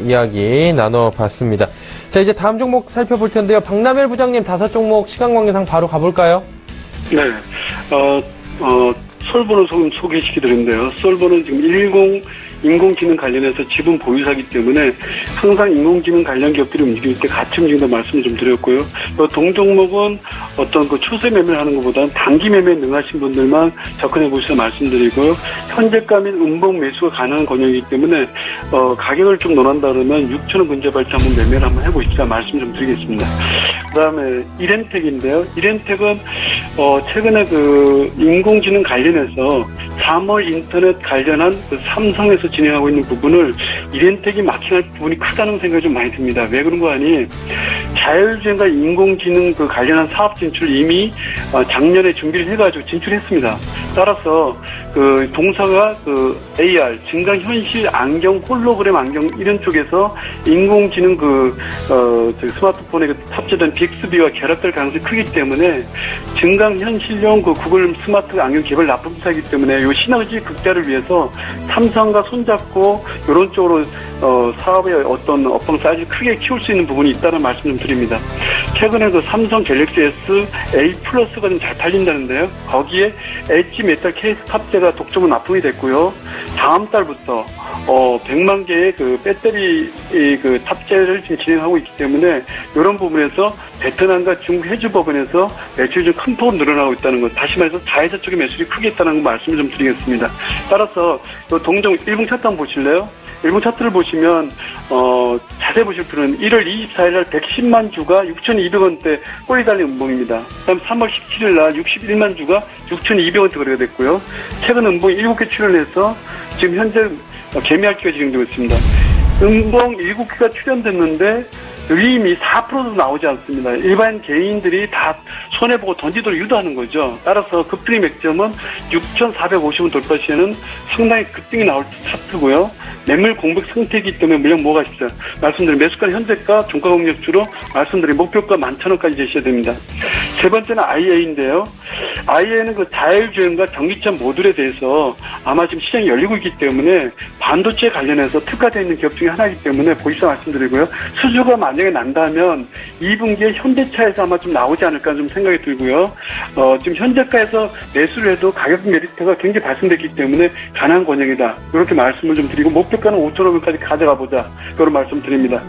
Speaker 2: 이야기 나눠봤습니다. 자, 이제 다음 종목 살펴볼 텐데요. 박남일 부장님 5종목 시간 관계상 바로 가볼까요?
Speaker 6: 네, 솔보는 소개시켜드렸는데요. 솔보는 지금 인공지능 관련해서 지분 보유사기 때문에 항상 인공지능 관련 기업들이 움직일 때 같이 움직인다 말씀을 좀 드렸고요. 또 동종목은 어떤 그 추세 매매를 하는 것보다는 단기 매매에 능하신 분들만 접근해 보시라 말씀드리고요. 현재가 및 음봉 매수가 가능한 권역이기 때문에 가격을 좀 논한다 그러면 6,000원 근접할지 한번 매매를 한번 해보시라 말씀 좀 드리겠습니다. 그다음에 이렌텍인데요. 이렌텍은 최근에 그 인공지능 관련해서 3월 인터넷 관련한 그 삼성에서 진행하고 있는 부분을 이렌텍이 마킹할 부분이 크다는 생각이 좀 많이 듭니다. 왜 그런 거 아니? 자율주행과 인공지능 그 관련한 사업 진출 이미 작년에 준비를 해가지고 진출했습니다. 따라서 그 동사가 그 AR 증강현실 안경, 홀로그램 안경 이런 쪽에서 인공지능 스마트폰에 탑재된 빅스비와 결합될 가능성이 크기 때문에 증강현실용 그 구글 스마트 안경 개발 납품사이기 때문에 이 시너지 극대화를 위해서 삼성과 손잡고 이런 쪽으로 사업의 어떤 업황 사이즈를 크게 키울 수 있는 부분이 있다는 말씀 좀 드립니다. 최근에 그 삼성 갤럭시 S A 플러스가 좀 잘 팔린다는데요. 거기에 엣지 메탈 케이스 탑재가 독점은 납품이 됐고요. 다음 달부터 100만 개의 그 배터리 그 탑재를 지금 진행하고 있기 때문에 이런 부분에서 베트남과 중국 해주 법원에서 매출이 좀 큰 폭으로 늘어나고 있다는 것. 다시 말해서 자회사 쪽의 매출이 크게 있다는 말씀을 좀 드리겠습니다. 따라서 동종 1분 차트 한번 보실래요? 1분 차트를 보시면 자세히 보실 분은 1월 24일 날 110만 주가 6,200원대 꼬리 달린 음봉입니다. 그다음 3월 17일 날 61만 주가 6,200원대 거래가 됐고요. 최근 음봉 7개 출연해서 지금 현재 개미핥기가 진행되고 있습니다. 음봉 7개가 출연됐는데 이미 4%도 나오지 않습니다. 일반 개인들이 다 손해보고 던지도록 유도하는 거죠. 따라서 급등의 맥점은 6,450원 돌파 시에는 상당히 급등이 나올 차트고요. 매물 공백 상태이기 때문에 물량 모아가십시오. 말씀드린 매수가 현재가 종가 공략주로 말씀드린 목표가 11,000원까지 제시해야 됩니다. 세 번째는 IA인데요. IA는 그 자율주행과 전기차 모듈에 대해서 아마 지금 시장이 열리고 있기 때문에 반도체 관련해서 특화되어 있는 기업 중에 하나이기 때문에 보시다 말씀드리고요. 수주가 만약에 난다면 2분기에 현대차에서 아마 좀 나오지 않을까 좀 생각이 들고요. 지금 현재가에서 매수를 해도 가격 메리트가 굉장히 발생됐기 때문에 가능한 권역이다. 이렇게 말씀을 좀 드리고 목표가는 5,500원까지 가져가 보자. 이런 말씀 드립니다.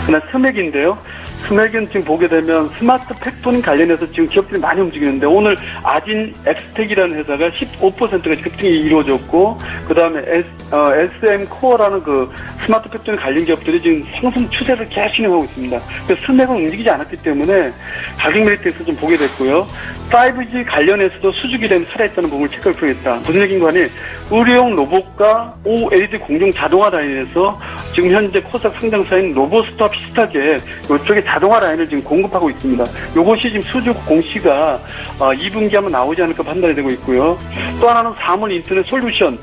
Speaker 6: 그다음 스맥인데요. 스맥은 지금 보게 되면 스마트 팩토링 관련해서 지금 기업들이 많이 움직이는데 오늘 아진 엑스텍이라는 회사가 15%가 급등이 이루어졌고 그 다음에 SM 코어라는 그 스마트 팩토링 관련 기업들이 지금 상승 추세를 계속 진행하고 있습니다. 그래서 스맥은 움직이지 않았기 때문에 가격 메리트에서 좀 보게 됐고요. 5G 관련해서도 수주기 되면 살아있다는 부분을 체크할 필요가 있다. 무슨 얘기인가 하니 의료용 로봇과 OLED 공중 자동화 라인에서 지금 현재 코스닥 상장사인 로보스트와 비슷하게 이쪽에 자동화 라인을 지금 공급하고 있습니다. 이것이 지금 수주 공시가 2분기 하면 나오지 않을까 판단이 되고 있고요. 또 하나는 사문 인터넷 솔루션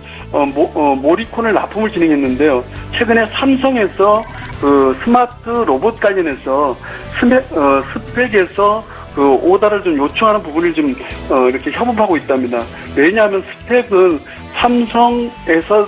Speaker 6: 모리콘을 납품을 진행했는데요. 최근에 삼성에서 그 스마트 로봇 관련해서 스펙에서 그 오다를 좀 요청하는 부분을 좀 이렇게 협업하고 있답니다. 왜냐하면 스펙은 삼성에서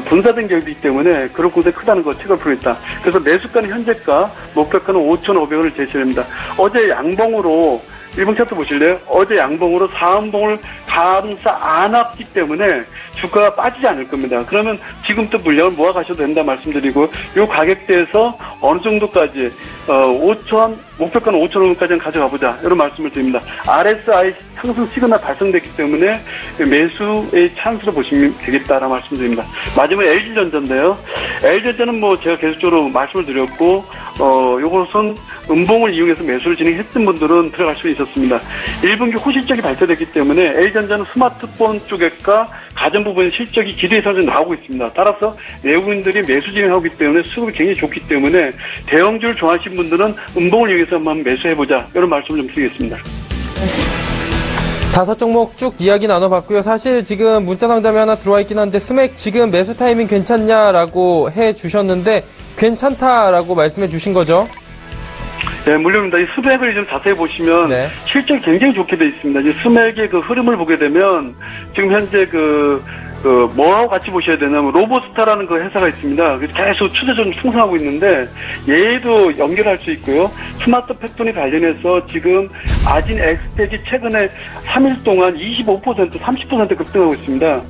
Speaker 6: 분사된 격이기 때문에 그런 곳에 크다는 거 체크할 필요가 있다. 그래서 매수가는 현재가 목표가는 5,500원을 제시합니다. 어제 양봉으로 일봉 차트 보실래요? 어제 양봉으로 4음봉을 감싸 안았기 때문에 주가가 빠지지 않을 겁니다. 그러면 지금부터 물량을 모아 가셔도 된다 말씀드리고, 이 가격대에서 어느 정도까지 5천, 목표가는 5,000원까지는 가져가 보자, 이런 말씀을 드립니다. RSI 상승 시그널 발생됐기 때문에 매수의 찬스로 보시면 되겠다라는 말씀드립니다. 마지막에 LG전자인데요. LG전자는 뭐 제가 계속적으로 말씀을 드렸고, 요것은 음봉을 이용해서 매수를 진행했던 분들은 들어갈 수 있었습니다. 1분기 호실적이 발표됐기 때문에 L전자는 스마트폰 쪽과 가전 부분 실적이 기대 이상으로 나오고 있습니다. 따라서 외국인들이 매수 진행하고 있기 때문에 수급이 굉장히 좋기 때문에 대형주를 좋아하시는 분들은 음봉을 이용해서 한번 매수해보자, 이런 말씀을 좀 드리겠습니다.
Speaker 2: 5종목 쭉 이야기 나눠봤고요. 사실 지금 문자 상담이 하나 들어와 있긴 한데, 스맥 지금 매수 타이밍 괜찮냐라고 해주셨는데 괜찮다라고 말씀해 주신 거죠?
Speaker 6: 네, 물론입니다. 이 스맥을 좀 자세히 보시면
Speaker 2: 네.
Speaker 6: 실적이 굉장히 좋게 되어 있습니다. 이 스맥의 그 흐름을 보게 되면 지금 현재 뭐하고 같이 보셔야 되냐면 로보스타라는 그 회사가 있습니다. 계속 추세적으로 상승하고 있는데 얘도 연결할 수 있고요. 스마트 팩토리 관련해서 지금 아진 엑스텍이 최근에 3일 동안 25%, 30% 급등하고 있습니다.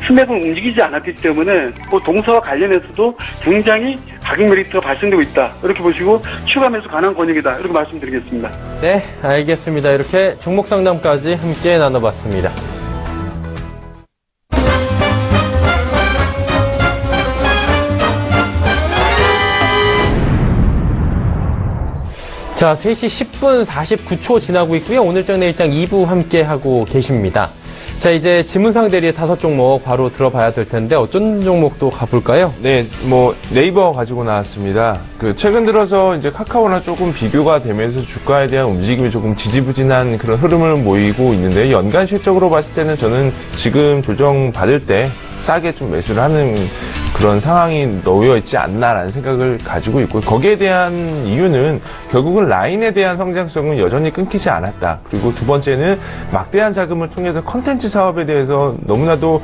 Speaker 6: 스맥은 움직이지 않았기 때문에 동사와 관련해서도 굉장히 가격 메리트가 발생되고 있다, 이렇게 보시고 추가 매수 가능한 권역이다, 이렇게 말씀드리겠습니다.
Speaker 2: 네, 알겠습니다. 이렇게 종목 상담까지 함께 나눠봤습니다. 자, 3시 10분 49초 지나고 있고요. 오늘장 내일장 2부 함께하고 계십니다. 자, 이제 지문상 대리의 5종목 바로 들어봐야 될 텐데 어떤 종목도 가볼까요?
Speaker 4: 네, 네이버 가지고 나왔습니다. 최근 들어서 이제 카카오랑 조금 비교가 되면서 주가에 대한 움직임이 조금 지지부진한 그런 흐름을 보이고 있는데, 연간 실적으로 봤을 때는 저는 지금 조정 받을 때 싸게 좀 매수를 하는 그런 상황이 놓여 있지 않나라는 생각을 가지고 있고, 거기에 대한 이유는 결국은 라인에 대한 성장성은 여전히 끊기지 않았다. 그리고 두 번째는 막대한 자금을 통해서 컨텐츠 사업에 대해서 너무나도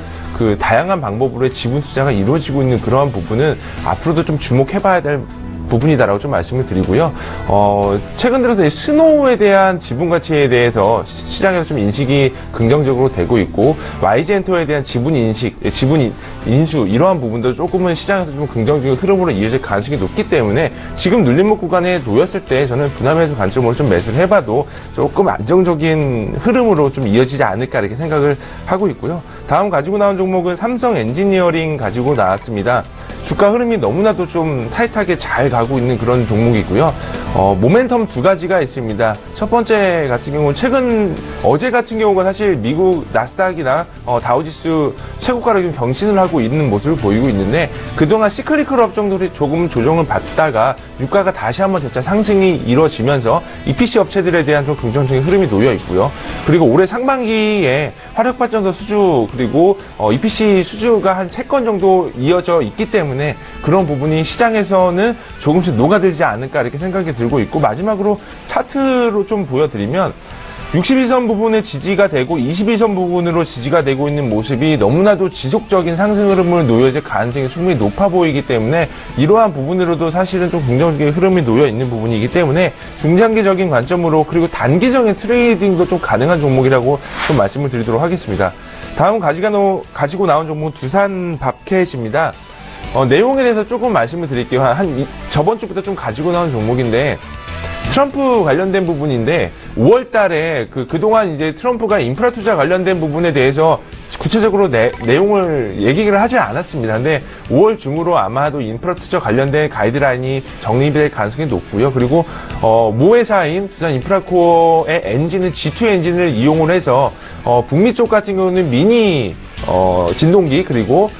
Speaker 4: 다양한 방법으로의 지분 투자가 이루어지고 있는 그러한 부분은 앞으로도 좀 주목해봐야 될 부분이다라고 좀 말씀을 드리고요. 최근 들어서 스노우에 대한 지분 가치에 대해서 시장에서 좀 인식이 긍정적으로 되고 있고, YG엔터에 대한 지분 인수, 이러한 부분도 조금은 시장에서 좀 긍정적인 흐름으로 이어질 가능성이 높기 때문에 지금 눌림목 구간에 놓였을 때 저는 분할매수 관점으로 좀 매수를 해봐도 조금 안정적인 흐름으로 좀 이어지지 않을까, 이렇게 생각을 하고 있고요. 다음 가지고 나온 종목은 삼성 엔지니어링 가지고 나왔습니다. 주가 흐름이 너무나도 좀 타이트하게 잘 가고 있는 그런 종목이고요. 모멘텀 두 가지가 있습니다. 첫 번째 같은 경우는 어제 같은 경우가 사실 미국 나스닥이나 다우지수 최고가를 좀 경신을 하고 있는 모습을 보이고 있는데, 그동안 시클리컬 업종들이 조금 조정을 받다가 유가가 다시 한번 재차 상승이 이루어지면서 EPC 업체들에 대한 좀 긍정적인 흐름이 놓여 있고요. 그리고 올해 상반기에 화력발전소 수주, 그리고 EPC 수주가 한 3건 정도 이어져 있기 때문에 그런 부분이 시장에서는 조금씩 녹아들지 않을까, 이렇게 생각이 들고 있고, 마지막으로 차트로 좀 보여드리면 61선 부분에 지지가 되고 21선 부분으로 지지가 되고 있는 모습이 너무나도 지속적인 상승 흐름을 놓여질 가능성이 충분히 높아 보이기 때문에, 이러한 부분으로도 사실은 좀 긍정적인 흐름이 놓여 있는 부분이기 때문에 중장기적인 관점으로, 그리고 단기적인 트레이딩도 좀 가능한 종목이라고 좀 말씀을 드리도록 하겠습니다. 다음 가지고 나온 종목은 두산밥켓입니다. 내용에 대해서 조금 말씀을 드릴게요. 저번 주부터 좀 가지고 나온 종목인데, 트럼프 관련된 부분인데, 5월 달에 그동안 이제 트럼프가 인프라 투자 관련된 부분에 대해서 구체적으로 내용을 얘기를 하지 않았습니다. 근데 5월 중으로 아마도 인프라 투자 관련된 가이드라인이 정리될 가능성이 높고요. 그리고 모회사인 두산 인프라코어의 엔진을 G2 엔진을 이용을 해서 북미 쪽 같은 경우는 미니 진동기, 그리고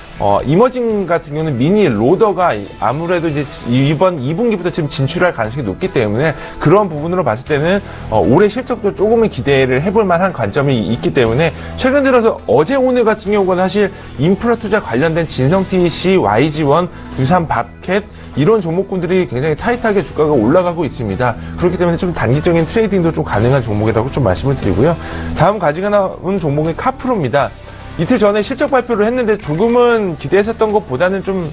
Speaker 4: 이머징 같은 경우는 미니 로더가 아무래도 이제 이번 2분기부터 지금 진출할 가능성이 높기 때문에, 그런 부분으로 봤을 때는 올해 실적도 조금은 기대를 해볼 만한 관점이 있기 때문에, 최근 들어서 어제 오늘 같은 경우는 사실 인프라 투자 관련된 진성TC, YG1, 두산밥켓, 이런 종목군들이 굉장히 타이트하게 주가가 올라가고 있습니다. 그렇기 때문에 좀 단기적인 트레이딩도 좀 가능한 종목이라고 좀 말씀을 드리고요. 다음 가지고 나온 종목은 카프로입니다. 이틀 전에 실적 발표를 했는데 조금은 기대했었던 것보다는 좀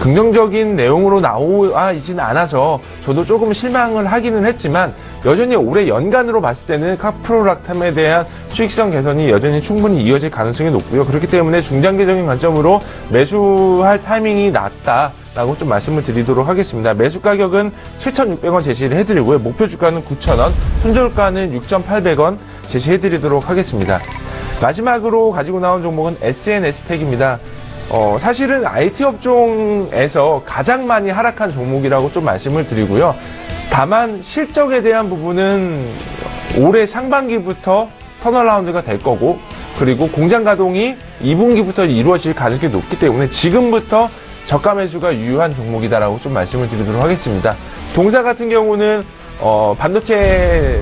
Speaker 4: 긍정적인 내용으로 나오지는 않아서 저도 조금 실망을 하기는 했지만 여전히 올해 연간으로 봤을 때는 카프로락탐에 대한 수익성 개선이 여전히 충분히 이어질 가능성이 높고요. 그렇기 때문에 중장기적인 관점으로 매수할 타이밍이 낮다라고 좀 말씀을 드리도록 하겠습니다. 매수 가격은 7,600원 제시를 해드리고요. 목표 주가는 9,000원, 손절가는 6,800원 제시해드리도록 하겠습니다. 마지막으로 가지고 나온 종목은 SNS텍입니다. 사실은 IT 업종에서 가장 많이 하락한 종목이라고 좀 말씀을 드리고요. 다만 실적에 대한 부분은 올해 상반기부터 턴어라운드가 될 거고, 그리고 공장 가동이 2분기부터 이루어질 가능성이 높기 때문에 지금부터 저가 매수가 유효한 종목이다라고 좀 말씀을 드리도록 하겠습니다. 동사 같은 경우는 반도체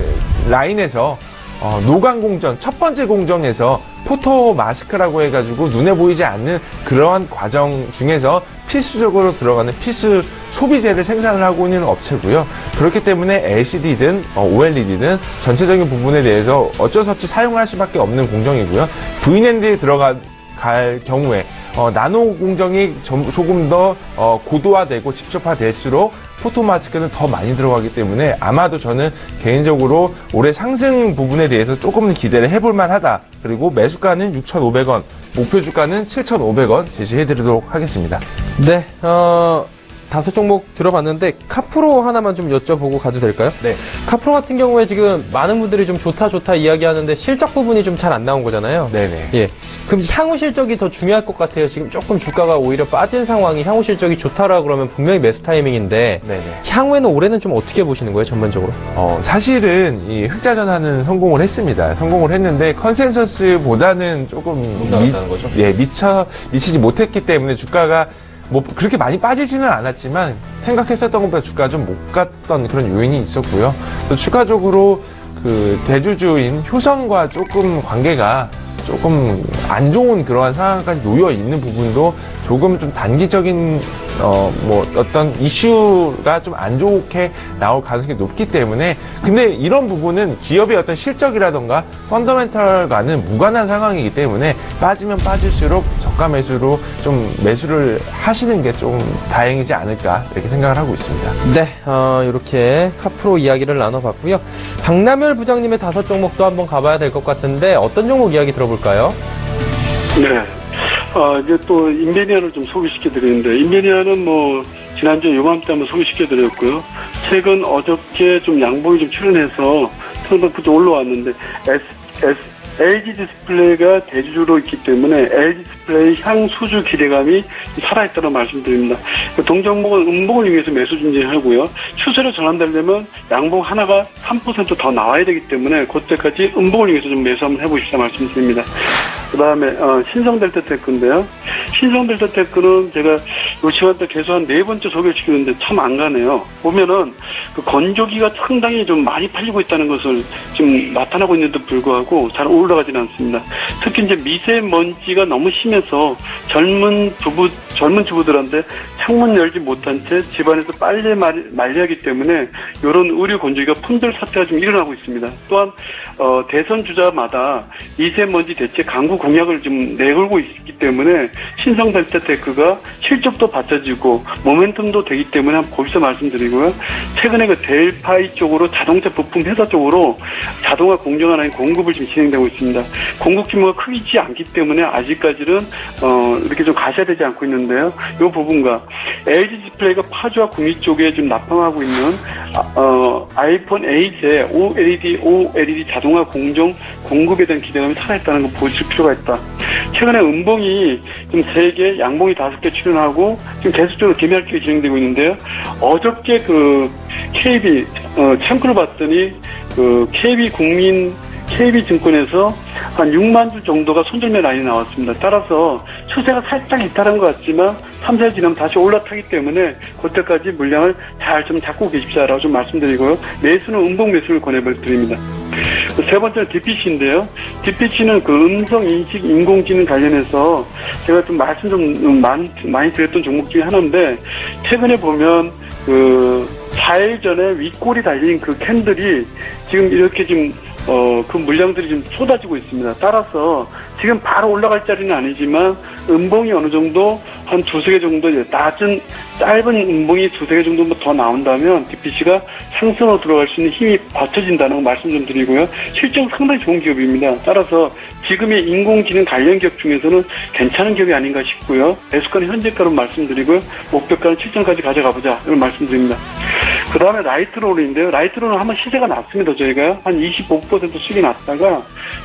Speaker 4: 라인에서 노광 공정, 첫 번째 공정에서 포토 마스크라고 해가지고 눈에 보이지 않는 그러한 과정 중에서 필수적으로 들어가는 필수 소비재를 생산을 하고 있는 업체고요. 그렇기 때문에 LCD든 OLED든 전체적인 부분에 대해서 어쩔 수 없이 사용할 수밖에 없는 공정이고요. V낸드에 들어갈 경우에 나노 공정이 조금 더 고도화되고 집적화될수록 포토마스크는 더 많이 들어가기 때문에 아마도 저는 개인적으로 올해 상승 부분에 대해서 조금은 기대를 해볼 만하다. 그리고 매수가는 6,500원, 목표 주가는 7,500원 제시해드리도록 하겠습니다.
Speaker 2: 네, 5종목 들어봤는데 카프로 하나만 좀 여쭤보고 가도 될까요?
Speaker 4: 네.
Speaker 2: 카프로 같은 경우에 지금 많은 분들이 좀 좋다 이야기하는데 실적 부분이 좀 잘 안 나온 거잖아요.
Speaker 4: 네네.
Speaker 2: 예. 그럼 향후 실적이 더 중요할 것 같아요. 지금 조금 주가가 오히려 빠진 상황이 향후 실적이 좋다라 그러면 분명히 매수 타이밍인데
Speaker 4: 네네.
Speaker 2: 향후에는 올해는 좀 어떻게 보시는 거예요, 전반적으로?
Speaker 4: 사실은 이 흑자 전환은 성공을 했습니다. 성공을 했는데 컨센서스보다는 조금
Speaker 2: 거죠?
Speaker 4: 예, 미치지 못했기 때문에 주가가 뭐 그렇게 많이 빠지지는 않았지만 생각했었던 것보다 주가가 좀 못 갔던 그런 요인이 있었고요. 또 추가적으로 그 대주주인 효성과 조금 관계가 조금 안 좋은 그러한 상황까지 놓여 있는 부분도 조금 좀 단기적인 어떤 이슈가 좀 안 좋게 나올 가능성이 높기 때문에, 근데 이런 부분은 기업의 어떤 실적이라던가 펀더멘털과는 무관한 상황이기 때문에 빠지면 빠질수록 저가 매수로 좀 매수를 하시는 게 좀 다행이지 않을까 이렇게 생각을 하고 있습니다.
Speaker 2: 네, 이렇게 카프로 이야기를 나눠봤고요. 박남열 부장님의 5종목도 한번 가봐야 될 것 같은데 어떤 종목 이야기 들어볼까요?
Speaker 6: 네. 이제 또 인베니아를 좀 소개시켜드리는데, 인베니아는 뭐 지난주에 요맘때 한번 소개시켜드렸고요. 최근 어저께 좀 양봉이 좀 출현해서 상당히 좀 올라왔는데, LG 디스플레이가 대주주로 있기 때문에 LG 디스플레이 향수주 기대감이 살아있다는 말씀드립니다. 동종목은 음봉을 이용해서 매수 준비하고요. 추세로 전환되려면 양봉 하나가 3% 더 나와야 되기 때문에 그때까지 음봉을 이용해서 좀 매수 한번 해보시자 말씀드립니다. 그 다음에 신성델타테크인데요. 신성델타테크는 제가 요 시간대 계속 한 4번째 소개시키는데 참 안 가네요. 보면은 그 건조기가 상당히 좀 많이 팔리고 있다는 것을 지금 나타나고 있는데도 불구하고 잘 올라가지는 않습니다. 특히 이제 미세먼지가 너무 심해서 젊은 주부들한테 창문 열지 못한 채 집안에서 빨래 말리하기 때문에 이런 의류 건조기가 품절 사태가 좀 일어나고 있습니다. 또한 대선 주자마다 미세먼지 대책 강구 공약을 좀 내걸고 있기 때문에 신성델타테크가 실적도 받쳐지고 모멘텀도 되기 때문에 한번 거기서 말씀드리고요. 최근에 그 델파이 쪽으로 자동차 부품 회사 쪽으로 자동화 공정 하나의 공급을 지금 진행되고 있습니다. 공급 규모가 크지 않기 때문에 아직까지는 이렇게 좀 가셔야 되지 않고 있는데요. 이 부분과 LG 디스플레이가 파주와 구미 쪽에 좀 납품하고 있는 아이폰 8의 OLED 자동화 공정 공급에 대한 기대감이 살아있다는 거 보실 필요가 있다. 최근에 음봉이 좀 3개, 양봉이 5개 출현하고 지금 계속적으로 개미할기가 진행되고 있는데요. 어저께 그 KB 참크를 봤더니 그 KB증권에서 한 6만 주 정도가 손절매 라인이 나왔습니다. 따라서 추세가 살짝 이탈한 것 같지만 3세 지나면 다시 올라타기 때문에 그때까지 물량을 잘 좀 잡고 계십시오라고 좀 말씀드리고요. 매수는 음봉 매수를 권해드립니다. 세 번째는 DPC인데요. DPC는 그 음성인식 인공지능 관련해서 제가 좀 말씀 좀 많이 드렸던 종목 중에 하나인데, 최근에 보면 그 4일 전에 윗골이 달린 그 캔들이 지금 이렇게 지금 그 물량들이 좀 쏟아지고 있습니다. 따라서 지금 바로 올라갈 자리는 아니지만 음봉이 어느 정도 한 두세 개 정도 낮은 짧은 음봉이 두세 개 정도 더 나온다면 DPC가 상승으로 들어갈 수 있는 힘이 받쳐진다는 거 말씀 좀 드리고요. 실적 상당히 좋은 기업입니다. 따라서 지금의 인공지능 관련 기업 중에서는 괜찮은 기업이 아닌가 싶고요. 매수가는 현재가로 말씀드리고요. 목표가는 7점까지 가져가보자 이런 말씀드립니다. 그 다음에 라이트롤인데요. 라이트롤은 한번 시세가 났습니다. 저희가요. 한 25% 수익이 났다가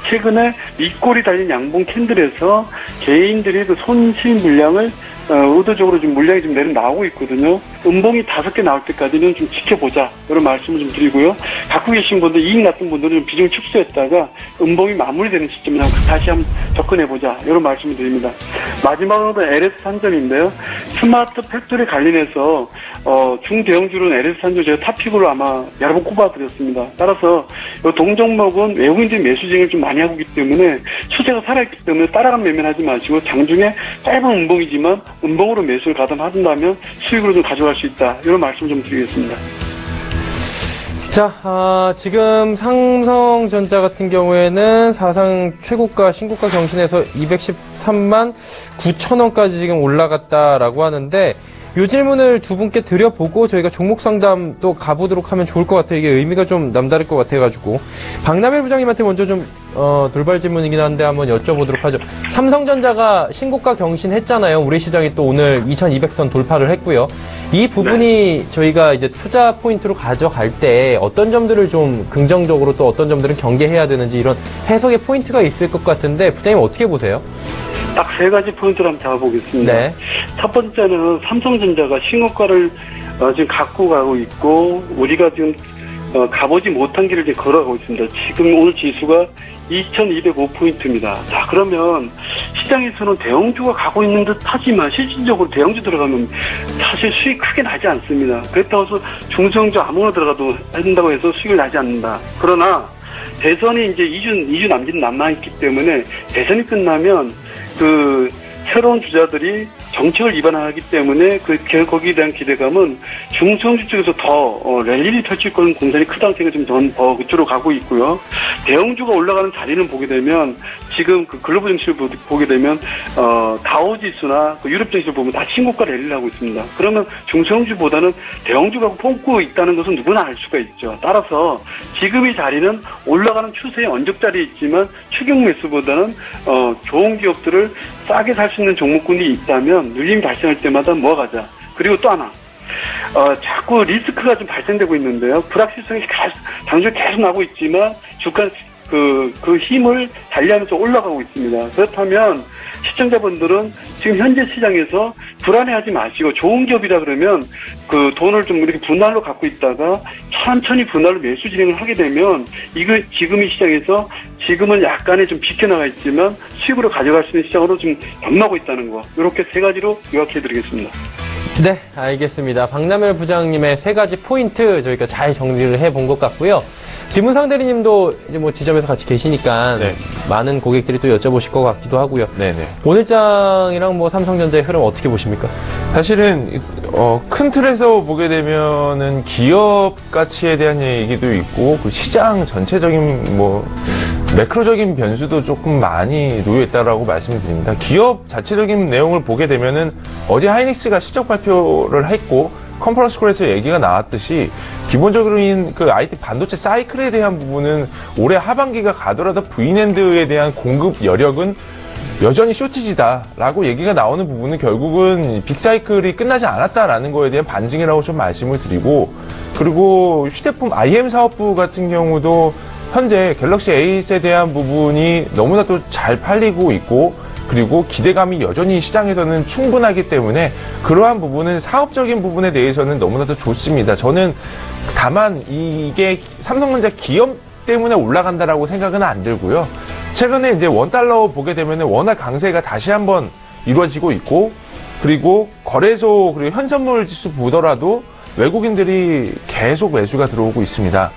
Speaker 6: 최근에 밑골이 달린 양봉 캔들에서 개인들이 그 손실 물량을 의도적으로 좀 물량이 좀 나오고 있거든요. 음봉이 5개 나올 때까지는 좀 지켜보자. 이런 말씀을 좀 드리고요. 갖고 계신 분들, 이익 났던 분들은 좀 비중 축소했다가 음봉이 마무리되는 시점에 다시 한번 접근해보자. 이런 말씀을 드립니다. 마지막으로 LS 산전인데요. 스마트 팩토리 관련해서 중대형주로는 LS 산전 제가 탑픽으로 아마 여러 번 꼽아드렸습니다. 따라서 이 동종목은 외국인들이 매수징을 좀 많이 하고 있기 때문에 추세가 살아있기 때문에 따라가는 매매하지 마시고 장중에 짧은 음봉이지만 음봉으로 매수를 가담한다면 수익으로 좀 가져갈 수 있다. 이런 말씀 좀 드리겠습니다.
Speaker 2: 자, 지금 삼성전자 같은 경우에는 사상 최고가, 신고가 경신해서 213만 9천원까지 지금 올라갔다라고 하는데, 이 질문을 두 분께 드려보고 저희가 종목 상담도 가보도록 하면 좋을 것 같아요. 이게 의미가 좀 남다를 것 같아가지고. 박남일 부장님한테 먼저 좀, 돌발 질문이긴 한데 한번 여쭤보도록 하죠. 삼성전자가 신고가 경신했잖아요. 우리 시장이 또 오늘 2200선 돌파를 했고요. 이 부분이 저희가 이제 투자 포인트로 가져갈 때 어떤 점들을 좀 긍정적으로 또 어떤 점들은 경계해야 되는지 이런 해석의 포인트가 있을 것 같은데 부장님 어떻게 보세요?
Speaker 6: 딱 세 가지 포인트를 한번 잡아보겠습니다. 네. 첫 번째는 삼성전자가 신고가를 지금 갖고 가고 있고 우리가 지금 가보지 못한 길을 이제 걸어가고 있습니다. 지금 오늘 지수가 2205포인트입니다. 자, 그러면 시장에서는 대형주가 가고 있는 듯 하지만 실질적으로 대형주 들어가면 사실 수익 크게 나지 않습니다. 그렇다고 해서 중소형주 아무나 들어가도 한다고 해서 수익을 나지 않는다. 그러나 대선이 이제 2주 남짓 남아있기 때문에 대선이 끝나면 그 새로운 주자들이 정책을 위반하기 때문에 거기에 대한 기대감은 중소형주 쪽에서 더 랠리를 펼칠 거는 공산이 크다는 생각이 좀 더 그쪽으로 가고 있고요. 대형주가 올라가는 자리는 보게 되면 지금 그 글로벌 증시를 보게 되면 다우지수나 그 유럽 증시를 보면 다 신고가 랠리를 하고 있습니다. 그러면 중소형주보다는 대형주가 뽑고 있다는 것은 누구나 알 수가 있죠. 따라서 지금 이 자리는 올라가는 추세의 언적자리에 있지만 추격 매수보다는 좋은 기업들을 싸게 살 수 있는 종목군이 있다면 눌림이 발생할 때마다 모아가자. 그리고 또 하나 자꾸 리스크가 좀 발생되고 있는데요. 불확실성이 장중에 계속 나고 있지만 주가 그 힘을 달리하면서 올라가고 있습니다. 그렇다면 시청자분들은 지금 현재 시장에서 불안해하지 마시고 좋은 기업이라 그러면 그 돈을 좀 이렇게 분할로 갖고 있다가 천천히 분할로 매수 진행을 하게 되면 이거 지금 이 시장에서 지금은 약간의 좀 비켜나가 있지만 수익으로 가져갈 수 있는 시장으로 좀 변하고 있다는 거. 이렇게 세 가지로 요약해드리겠습니다.
Speaker 2: 네, 알겠습니다. 박남일 부장님의 세 가지 포인트 저희가 잘 정리를 해본 것 같고요. 지문상 대리님도 이제 뭐 지점에서 같이 계시니까 네. 많은 고객들이 또 여쭤보실 것 같기도 하고요. 네네. 오늘장이랑 뭐 삼성전자의 흐름 어떻게 보십니까?
Speaker 4: 사실은 큰 틀에서 보게 되면은 기업 가치에 대한 얘기도 있고 그 시장 전체적인 뭐 매크로적인 변수도 조금 많이 놓여있다라고 말씀드립니다. 기업 자체적인 내용을 보게 되면은 어제 하이닉스가 실적 발표를 했고 컨퍼런스 콜에서 얘기가 나왔듯이 기본적으로인 그 IT 반도체 사이클에 대한 부분은 올해 하반기가 가더라도 V낸드에 대한 공급 여력은 여전히 쇼티지다라고 얘기가 나오는 부분은 결국은 빅사이클이 끝나지 않았다라는 거에 대한 반증이라고 좀 말씀을 드리고 그리고 휴대폰 IM 사업부 같은 경우도 현재 갤럭시 A8에 대한 부분이 너무나 또 잘 팔리고 있고 그리고 기대감이 여전히 시장에서는 충분하기 때문에 그러한 부분은 사업적인 부분에 대해서는 너무나도 좋습니다. 저는 다만 이게 삼성전자 기업 때문에 올라간다라고 생각은 안 들고요. 최근에 이제 $1 보게 되면 워낙 강세가 다시 한번 이루어지고 있고 그리고 거래소 그리고 현선물 지수 보더라도 외국인들이 계속 매수가 들어오고 있습니다.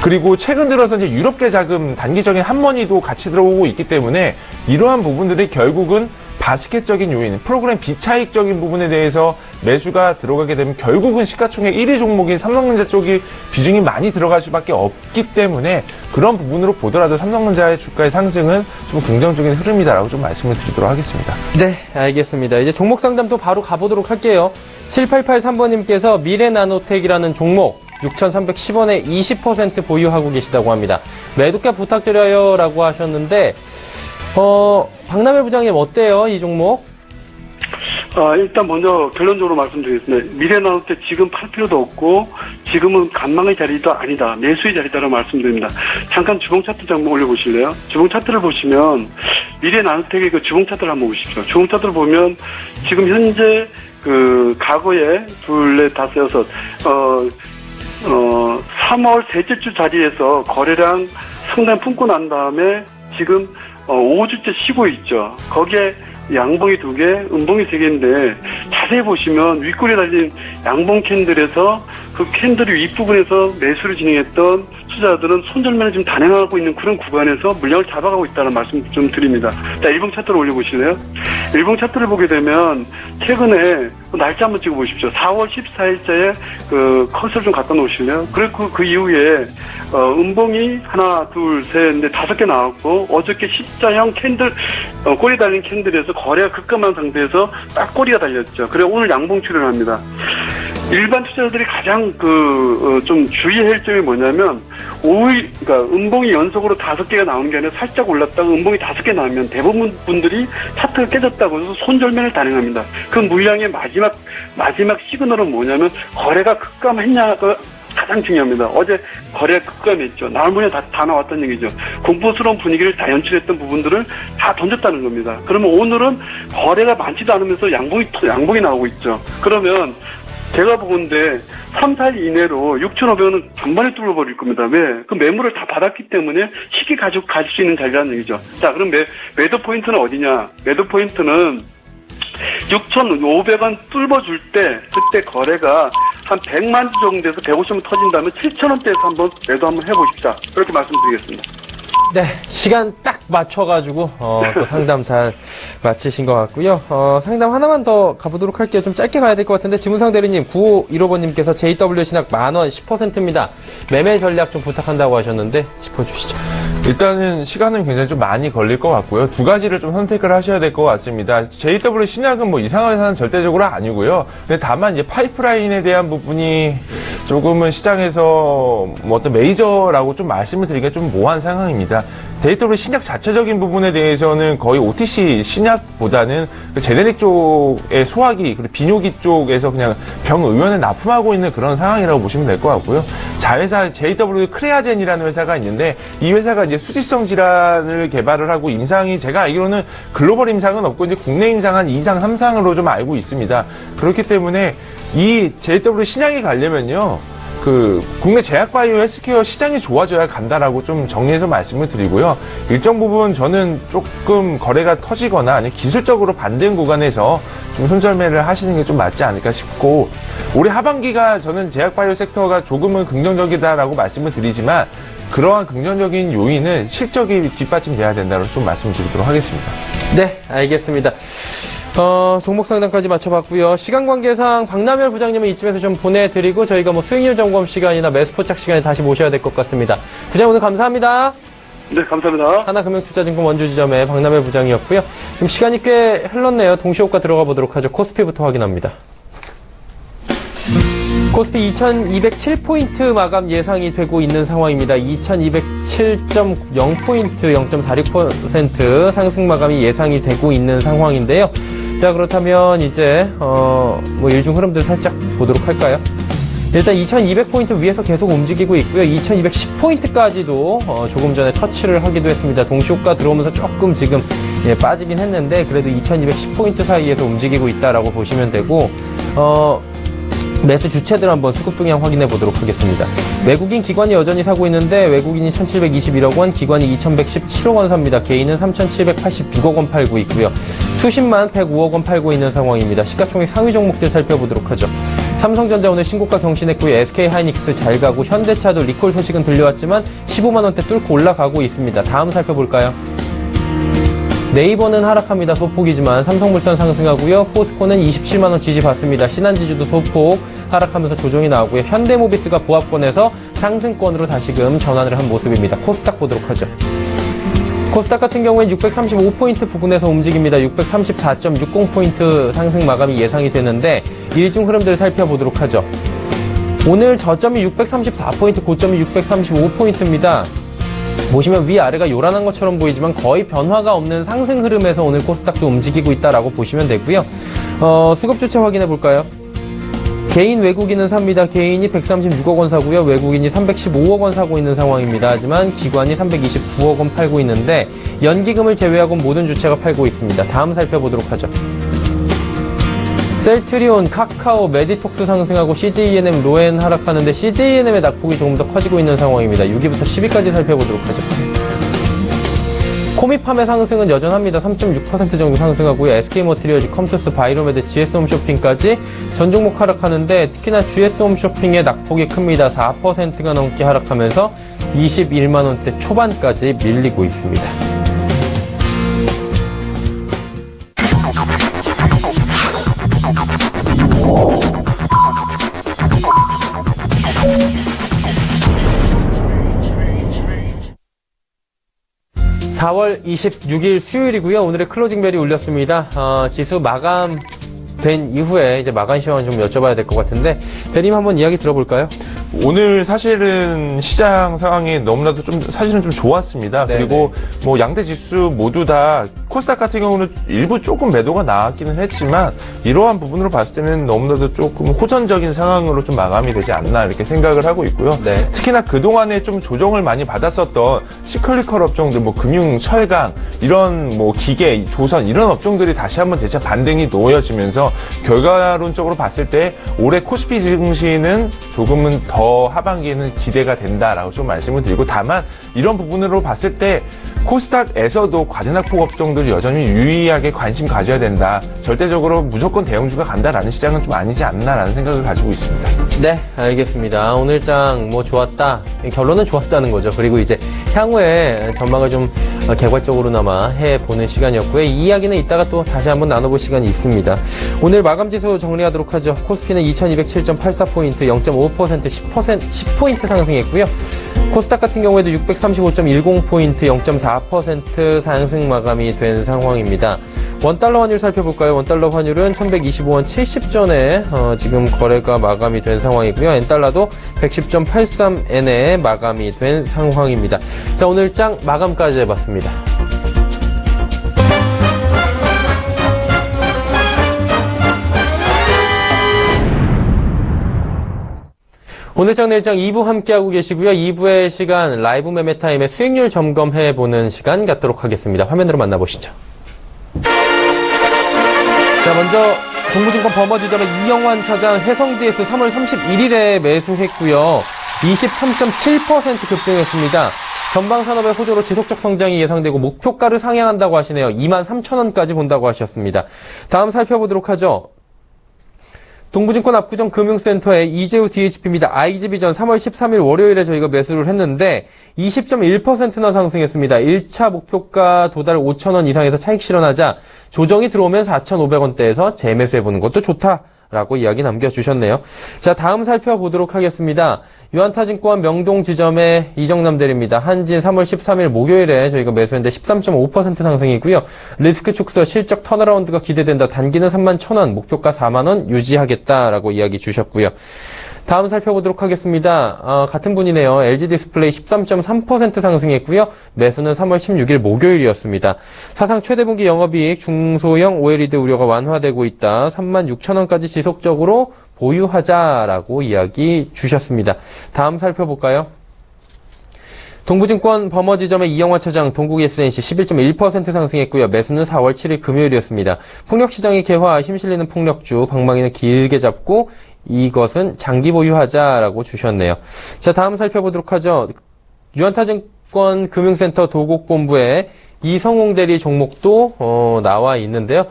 Speaker 4: 그리고 최근 들어서 이제 유럽계 자금 단기적인 한머니도 같이 들어오고 있기 때문에 이러한 부분들이 결국은 바스켓적인 요인, 프로그램 비차익적인 부분에 대해서 매수가 들어가게 되면 결국은 시가총액 1위 종목인 삼성전자 쪽이 비중이 많이 들어갈 수밖에 없기 때문에 그런 부분으로 보더라도 삼성전자의 주가의 상승은 좀 긍정적인 흐름이다라고 좀 말씀을 드리도록 하겠습니다.
Speaker 2: 네, 알겠습니다. 이제 종목 상담도 바로 가보도록 할게요. 7883번님께서 미래나노텍이라는 종목 6,310원에 20% 보유하고 계시다고 합니다. 매도가 부탁드려요 라고 하셨는데 박남일 부장님 어때요 이 종목?
Speaker 6: 일단 먼저 결론적으로 말씀드리겠습니다. 미래나노텍 지금 팔 필요도 없고 지금은 간망의 자리도 아니다. 매수의 자리다라고 말씀드립니다. 잠깐 주봉 차트 한번 올려보실래요? 주봉 차트를 보시면 미래나노텍의 그 주봉 차트를 한번 보십시오. 주봉 차트를 보면 지금 현재 그 과거에 둘, 넷, 다섯, 여섯 3월 셋째 주 자리에서 거래량 상당히 품고 난 다음에 지금 5주째 쉬고 있죠. 거기에 양봉이 2개, 음봉이 3개인데 자세히 보시면 윗골에 달린 양봉 캔들에서 그 캔들의 윗부분에서 매수를 진행했던 투자자들은 손절매를 지금 단행하고 있는 그런 구간에서 물량을 잡아가고 있다는 말씀 좀 드립니다. 자, 일봉 차트를 올려보실래요? 일봉 차트를 보게 되면 최근에 날짜 한번 찍어보십시오. 4월 14일자에 그 컷을 좀 갖다 놓으실래요? 그리고 그 이후에 음봉이 하나, 둘, 셋, 넷, 5개 나왔고 어저께 십자형 캔들 꼬리 달린 캔들에서 거래가 급감한 상태에서 딱 꼬리가 달렸죠. 그래 오늘 양봉 출현을 합니다. 일반 투자자들이 가장 좀 주의해야 할 점이 뭐냐면 그러니까 음봉이 연속으로 5개가 나오는 게 아니라 살짝 올랐다가 음봉이 5개 나오면 대부분 분들이 차트가 깨졌다고 해서 손절매를 단행합니다. 그 물량의 마지막 시그널은 뭐냐면 거래가 급감했냐가 가장 중요합니다. 어제 거래가 급감했죠. 나물문에 다 나왔던 얘기죠. 공포스러운 분위기를 다 연출했던 부분들을 다 던졌다는 겁니다. 그러면 오늘은 거래가 많지도 않으면서 양봉이 나오고 있죠. 그러면 제가 보건데 3, 4일 이내로 6,500원은 단번에 뚫어버릴 겁니다. 왜? 그 매물을 다 받았기 때문에 쉽게 가질 수 있는 자리라는 얘기죠. 자, 그럼 매도 포인트는 어디냐? 매도 포인트는 6,500원 뚫어줄 때 그때 거래가 한 100만 주 정도 돼서 150원 터진다면 7,000원대에서 한번 매도 한번 해보십시다. 그렇게 말씀드리겠습니다.
Speaker 2: 네, 시간 딱 맞춰가지고 또 상담 잘 마치신 것 같고요. 상담 하나만 더 가보도록 할게요. 좀 짧게 가야 될 것 같은데 지문상 대리님 9515번님께서 JW 신학 10,000원 10%입니다. 매매 전략 좀 부탁한다고 하셨는데 짚어주시죠.
Speaker 4: 일단은 시간은 굉장히 좀 많이 걸릴 것 같고요. 두 가지를 좀 선택을 하셔야 될 것 같습니다. JW 신약은 뭐 이상한 회사는 절대적으로 아니고요. 근데 다만 이제 파이프라인에 대한 부분이 조금은 시장에서 뭐 어떤 메이저라고 좀 말씀을 드리기가 좀 모호한 상황입니다. JW 신약 자체적인 부분에 대해서는 거의 OTC 신약보다는 그 제네릭 쪽의 소화기 그리고 비뇨기 쪽에서 그냥 병 의원에 납품하고 있는 그런 상황이라고 보시면 될 것 같고요. 자회사 JW 크레아젠이라는 회사가 있는데 이 회사가 이제 수지성 질환을 개발을 하고 임상이 제가 알기로는 글로벌 임상은 없고 이제 국내 임상 한 2상, 3상으로 좀 알고 있습니다. 그렇기 때문에 이 JW 신약이 가려면요. 그 국내 제약바이오 헬스케어 시장이 좋아져야 간다라고 좀 정리해서 말씀을 드리고요. 일정 부분 저는 조금 거래가 터지거나 아니면 기술적으로 반대인 구간에서 좀 손절매를 하시는 게 좀 맞지 않을까 싶고 올해 하반기가 저는 제약바이오 섹터가 조금은 긍정적이다라고 말씀을 드리지만 그러한 긍정적인 요인은 실적이 뒷받침돼야 된다고 좀 말씀드리도록 하겠습니다.
Speaker 2: 네, 알겠습니다. 종목 상담까지 마쳐봤고요. 시간 관계상 박남열 부장님은 이쯤에서 좀 보내드리고 저희가 뭐 수익률 점검 시간이나 매수 포착 시간에 다시 모셔야 될 것 같습니다. 부장님 오늘 감사합니다.
Speaker 6: 네, 감사합니다.
Speaker 2: 하나금융투자증권 원주지점의 박남열 부장이었고요. 지금 시간이 꽤 흘렀네요. 동시호가 들어가 보도록 하죠. 코스피부터 확인합니다. 코스피 2207포인트 마감 예상이 되고 있는 상황입니다. 2207.0포인트 0.46% 상승 마감이 예상이 되고 있는 상황인데요. 자, 그렇다면 이제 뭐 일중 흐름들 살짝 보도록 할까요? 일단 2200포인트 위에서 계속 움직이고 있고요. 2210포인트까지도 조금 전에 터치를 하기도 했습니다. 동시호가 들어오면서 조금 지금 빠지긴 했는데 그래도 2210포인트 사이에서 움직이고 있다라고 보시면 되고 매수 주체들 한번 수급 동향 확인해 보도록 하겠습니다. 외국인 기관이 여전히 사고 있는데 외국인이 1721억 원, 기관이 2117억 원 삽니다. 개인은 3786억 원 팔고 있고요. 투신만 105억 원 팔고 있는 상황입니다. 시가총액 상위 종목들 살펴보도록 하죠. 삼성전자 오늘 신고가 경신했고요. SK하이닉스 잘 가고 현대차도 리콜 소식은 들려왔지만 15만 원대 뚫고 올라가고 있습니다. 다음 살펴볼까요? 네이버는 하락합니다. 소폭이지만 삼성물산 상승하고요. 포스코는 27만 원 지지 받습니다. 신한지주도 소폭 하락하면서 조정이 나오고요. 현대모비스가 보합권에서 상승권으로 다시금 전환을 한 모습입니다. 코스닥 보도록 하죠. 코스닥 같은 경우엔 635포인트 부근에서 움직입니다. 634.60포인트 상승 마감이 예상이 되는데 일중 흐름들을 살펴보도록 하죠. 오늘 저점이 634포인트, 고점이 635포인트입니다. 보시면 위아래가 요란한 것처럼 보이지만 거의 변화가 없는 상승 흐름에서 오늘 코스닥도 움직이고 있다라고 보시면 되고요. 수급 주체 확인해 볼까요? 개인 외국인은 삽니다. 개인이 136억 원 사고요. 외국인이 315억 원 사고 있는 상황입니다. 하지만 기관이 329억 원 팔고 있는데 연기금을 제외하고 모든 주체가 팔고 있습니다. 다음 살펴보도록 하죠. 셀트리온, 카카오, 메디톡스 상승하고 CJENM, 로엔 하락하는데 CJENM의 낙폭이 조금 더 커지고 있는 상황입니다. 6위부터 10위까지 살펴보도록 하죠. 코미팜의 상승은 여전합니다. 3.6% 정도 상승하고요. SK머티리얼즈, 컴투스, 바이로메드, GS홈쇼핑까지 전 종목 하락하는데 특히나 GS홈쇼핑의 낙폭이 큽니다. 4%가 넘게 하락하면서 21만 원대 초반까지 밀리고 있습니다. (4월 26일) 수요일이고요. 오늘의 클로징벨이 울렸습니다. 지수 마감된 이후에 이제 마감 시황 좀 여쭤봐야 될 것 같은데 대리님 한번 이야기 들어볼까요?
Speaker 4: 오늘 사실은 시장 상황이 너무나도 사실은 좀 좋았습니다.
Speaker 2: 네네.
Speaker 4: 그리고 뭐 양대 지수 모두 다 코스닥 같은 경우는 일부 조금 매도가 나왔기는 했지만 이러한 부분으로 봤을 때는 너무나도 조금 호전적인 상황으로 좀 마감이 되지 않나 이렇게 생각을 하고 있고요.
Speaker 2: 네.
Speaker 4: 특히나 그동안에 좀 조정을 많이 받았었던 시클리컬 업종들, 뭐 금융, 철강, 이런 뭐 기계, 조선 이런 업종들이 다시 한번 재차 반등이 놓여지면서 결과론적으로 봤을 때 올해 코스피 증시는 조금은 더 하반기에는 기대가 된다라고 좀 말씀을 드리고, 다만 이런 부분으로 봤을 때 코스닥에서도 과대낙폭 업종들 여전히 유의하게 관심 가져야 된다. 절대적으로 무조건 대형주가 간다라는 시장은 좀 아니지 않나라는 생각을 가지고 있습니다.
Speaker 2: 네, 알겠습니다. 오늘장 뭐 좋았다. 결론은 좋았다는 거죠. 그리고 이제 향후에 전망을 좀 개괄적으로나마 해보는 시간이었고요. 이 이야기는 이따가 또 다시 한번 나눠볼 시간이 있습니다. 오늘 마감지수 정리하도록 하죠. 코스피는 2207.84포인트, 0.5%, 10포인트 상승했고요. 코스닥 같은 경우에도 635.10포인트, 0.4% 상승 마감이 된 상황입니다. 원달러 환율 살펴볼까요? 원달러 환율은 1125원 70전에 지금 거래가 마감이 된 상황이고요. 엔달러도 110.83엔에 마감이 된 상황입니다. 자, 오늘 장 마감까지 해봤습니다. 오늘장 내일장 2부 함께하고 계시고요. 2부의 시간 라이브 매매타임의 수익률 점검해보는 시간 갖도록 하겠습니다. 화면으로 만나보시죠. 자, 먼저 동부증권 버머지점의 이영환 차장 해성DS 3월 31일에 매수했고요. 23.7% 급등했습니다. 전방산업의 호조로 지속적 성장이 예상되고 목표가를 상향한다고 하시네요. 23,000원까지 본다고 하셨습니다. 다음 살펴보도록 하죠. 동부증권 압구정 금융센터의 이재우 DHP입니다. IG비전 3월 13일 월요일에 저희가 매수를 했는데 20.1%나 상승했습니다. 1차 목표가 도달 5,000원 이상에서 차익 실현하자 조정이 들어오면 4,500원대에서 재매수해보는 것도 좋다라고 이야기 남겨주셨네요. 자, 다음 살펴보도록 하겠습니다. 유한타증권 명동지점의 이정남 대리입니다. 한진 3월 13일 목요일에 저희가 매수했는데 13.5% 상승이고요. 리스크 축소, 실적 턴어라운드가 기대된다. 단기는 31,000원, 목표가 4만원 유지하겠다라고 이야기 주셨고요. 다음 살펴보도록 하겠습니다. 같은 분이네요. LG디스플레이 13.3% 상승했고요. 매수는 3월 16일 목요일이었습니다. 사상 최대 분기 영업이익 중소형 OLED 우려가 완화되고 있다. 36,000원까지 지속적으로 보유하자라고 이야기 주셨습니다. 다음 살펴볼까요? 동부증권 버머지점의 이영화 차장 동국 SNC 11.1% 상승했고요. 매수는 4월 7일 금요일이었습니다. 풍력시장의 개화, 힘실리는 풍력주, 방망이는 길게 잡고 이것은 장기 보유하자라고 주셨네요. 자, 다음 살펴보도록 하죠. 유한타증권 금융센터 도곡본부에 이성웅 대리 종목도 나와 있는데요.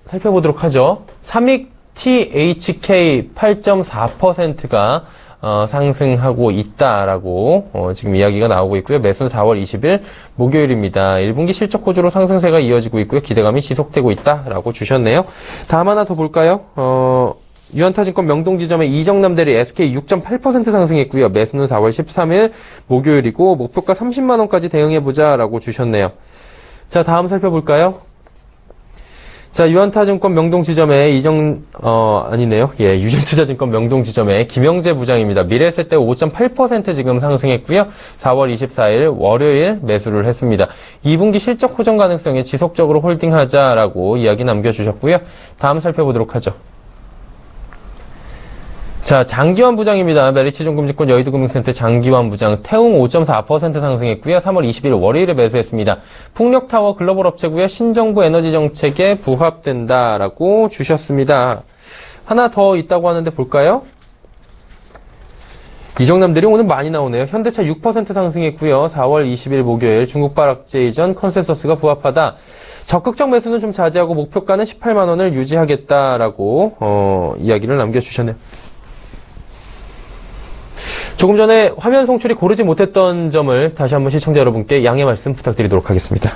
Speaker 2: 살펴보도록 하죠. 삼익 THK 8.4%가 상승하고 있다라고 지금 이야기가 나오고 있고요. 매수는 4월 20일 목요일입니다. 1분기 실적 호조로 상승세가 이어지고 있고요. 기대감이 지속되고 있다라고 주셨네요. 다음 하나 더 볼까요? 유한타증권 명동지점의 이정남 대리 SK 6.8% 상승했고요. 매수는 4월 13일 목요일이고 목표가 30만 원까지 대응해보자라고 주셨네요. 자, 다음 살펴볼까요? 자, 유한타증권 명동지점의 유진투자증권 명동지점의 김영재 부장입니다. 미래에셋대 5.8% 지금 상승했고요. 4월 24일 월요일 매수를 했습니다. 2분기 실적 호전 가능성에 지속적으로 홀딩하자라고 이야기 남겨주셨고요. 다음 살펴보도록 하죠. 자, 장기환 부장입니다. 메리츠증권증권 여의도금융센터 장기환 부장 태웅 5.4% 상승했고요. 3월 20일 월요일에 매수했습니다. 풍력타워 글로벌 업체고요. 신정부 에너지 정책에 부합된다라고 주셨습니다. 하나 더 있다고 하는데 볼까요? 이정남들이 오늘 많이 나오네요. 현대차 6% 상승했고요. 4월 20일 목요일 중국발 악재 이전 컨센서스가 부합하다. 적극적 매수는 좀 자제하고 목표가는 18만 원을 유지하겠다라고 이야기를 남겨주셨네요. 조금 전에 화면 송출이 고르지 못했던 점을 다시 한번 시청자 여러분께 양해 말씀 부탁드리도록 하겠습니다.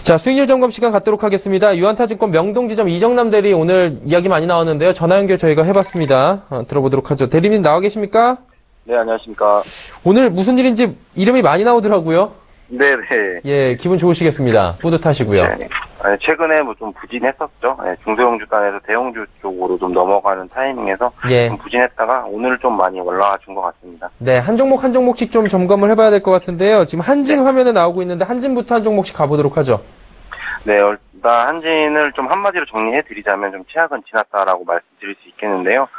Speaker 2: 자, 수익률 점검 시간 갖도록 하겠습니다. 유한타증권 명동지점 이정남 대리 오늘 이야기 많이 나왔는데요. 전화 연결 저희가 해봤습니다. 들어보도록 하죠. 대리님 나와 계십니까?
Speaker 5: 네, 안녕하십니까.
Speaker 2: 오늘 무슨 일인지 이름이 많이 나오더라고요.
Speaker 5: 네네.
Speaker 2: 예, 기분 좋으시겠습니다. 뿌듯하시고요.
Speaker 5: 네. 최근에 뭐 좀 부진했었죠. 중소형 주단에서 대형주 쪽으로 좀 넘어가는 타이밍에서 좀 부진했다가 오늘 좀 많이 올라와 준 것 같습니다.
Speaker 2: 네, 한 종목씩 좀 점검을 해봐야 될 것 같은데요. 지금 한진 화면에 나오고 있는데 한진부터 한 종목씩 가보도록 하죠.
Speaker 5: 네, 일단 한진을 좀 한마디로 정리해드리자면 좀 최악은 지났다라고 말씀드릴 수 있겠는데요.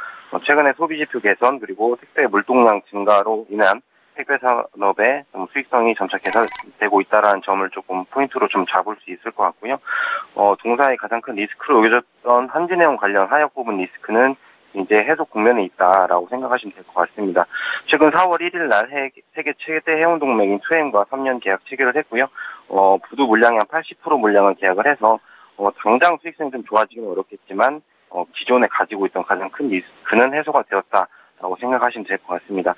Speaker 5: 최근에 소비지표 개선 그리고 택배 물동량 증가로 인한 택배 산업의 좀 수익성이 점차 개선되고 있다는 점을 조금 포인트로 좀 잡을 수 있을 것 같고요. 동사의 가장 큰 리스크로 여겨졌던 한진해운 관련 하역 부분 리스크는 이제 해소 국면에 있다라고 생각하시면 될 것 같습니다. 최근 4월 1일 날 세계 최대 해운 동맹인 2M과 3년 계약 체결을 했고요. 부두 물량의 한 80% 물량을 계약을 해서 당장 수익성이 좀 좋아지기는 어렵겠지만 기존에 가지고 있던 가장 큰 리스크는 해소가 되었다. 라고 생각하시면 될 것 같습니다.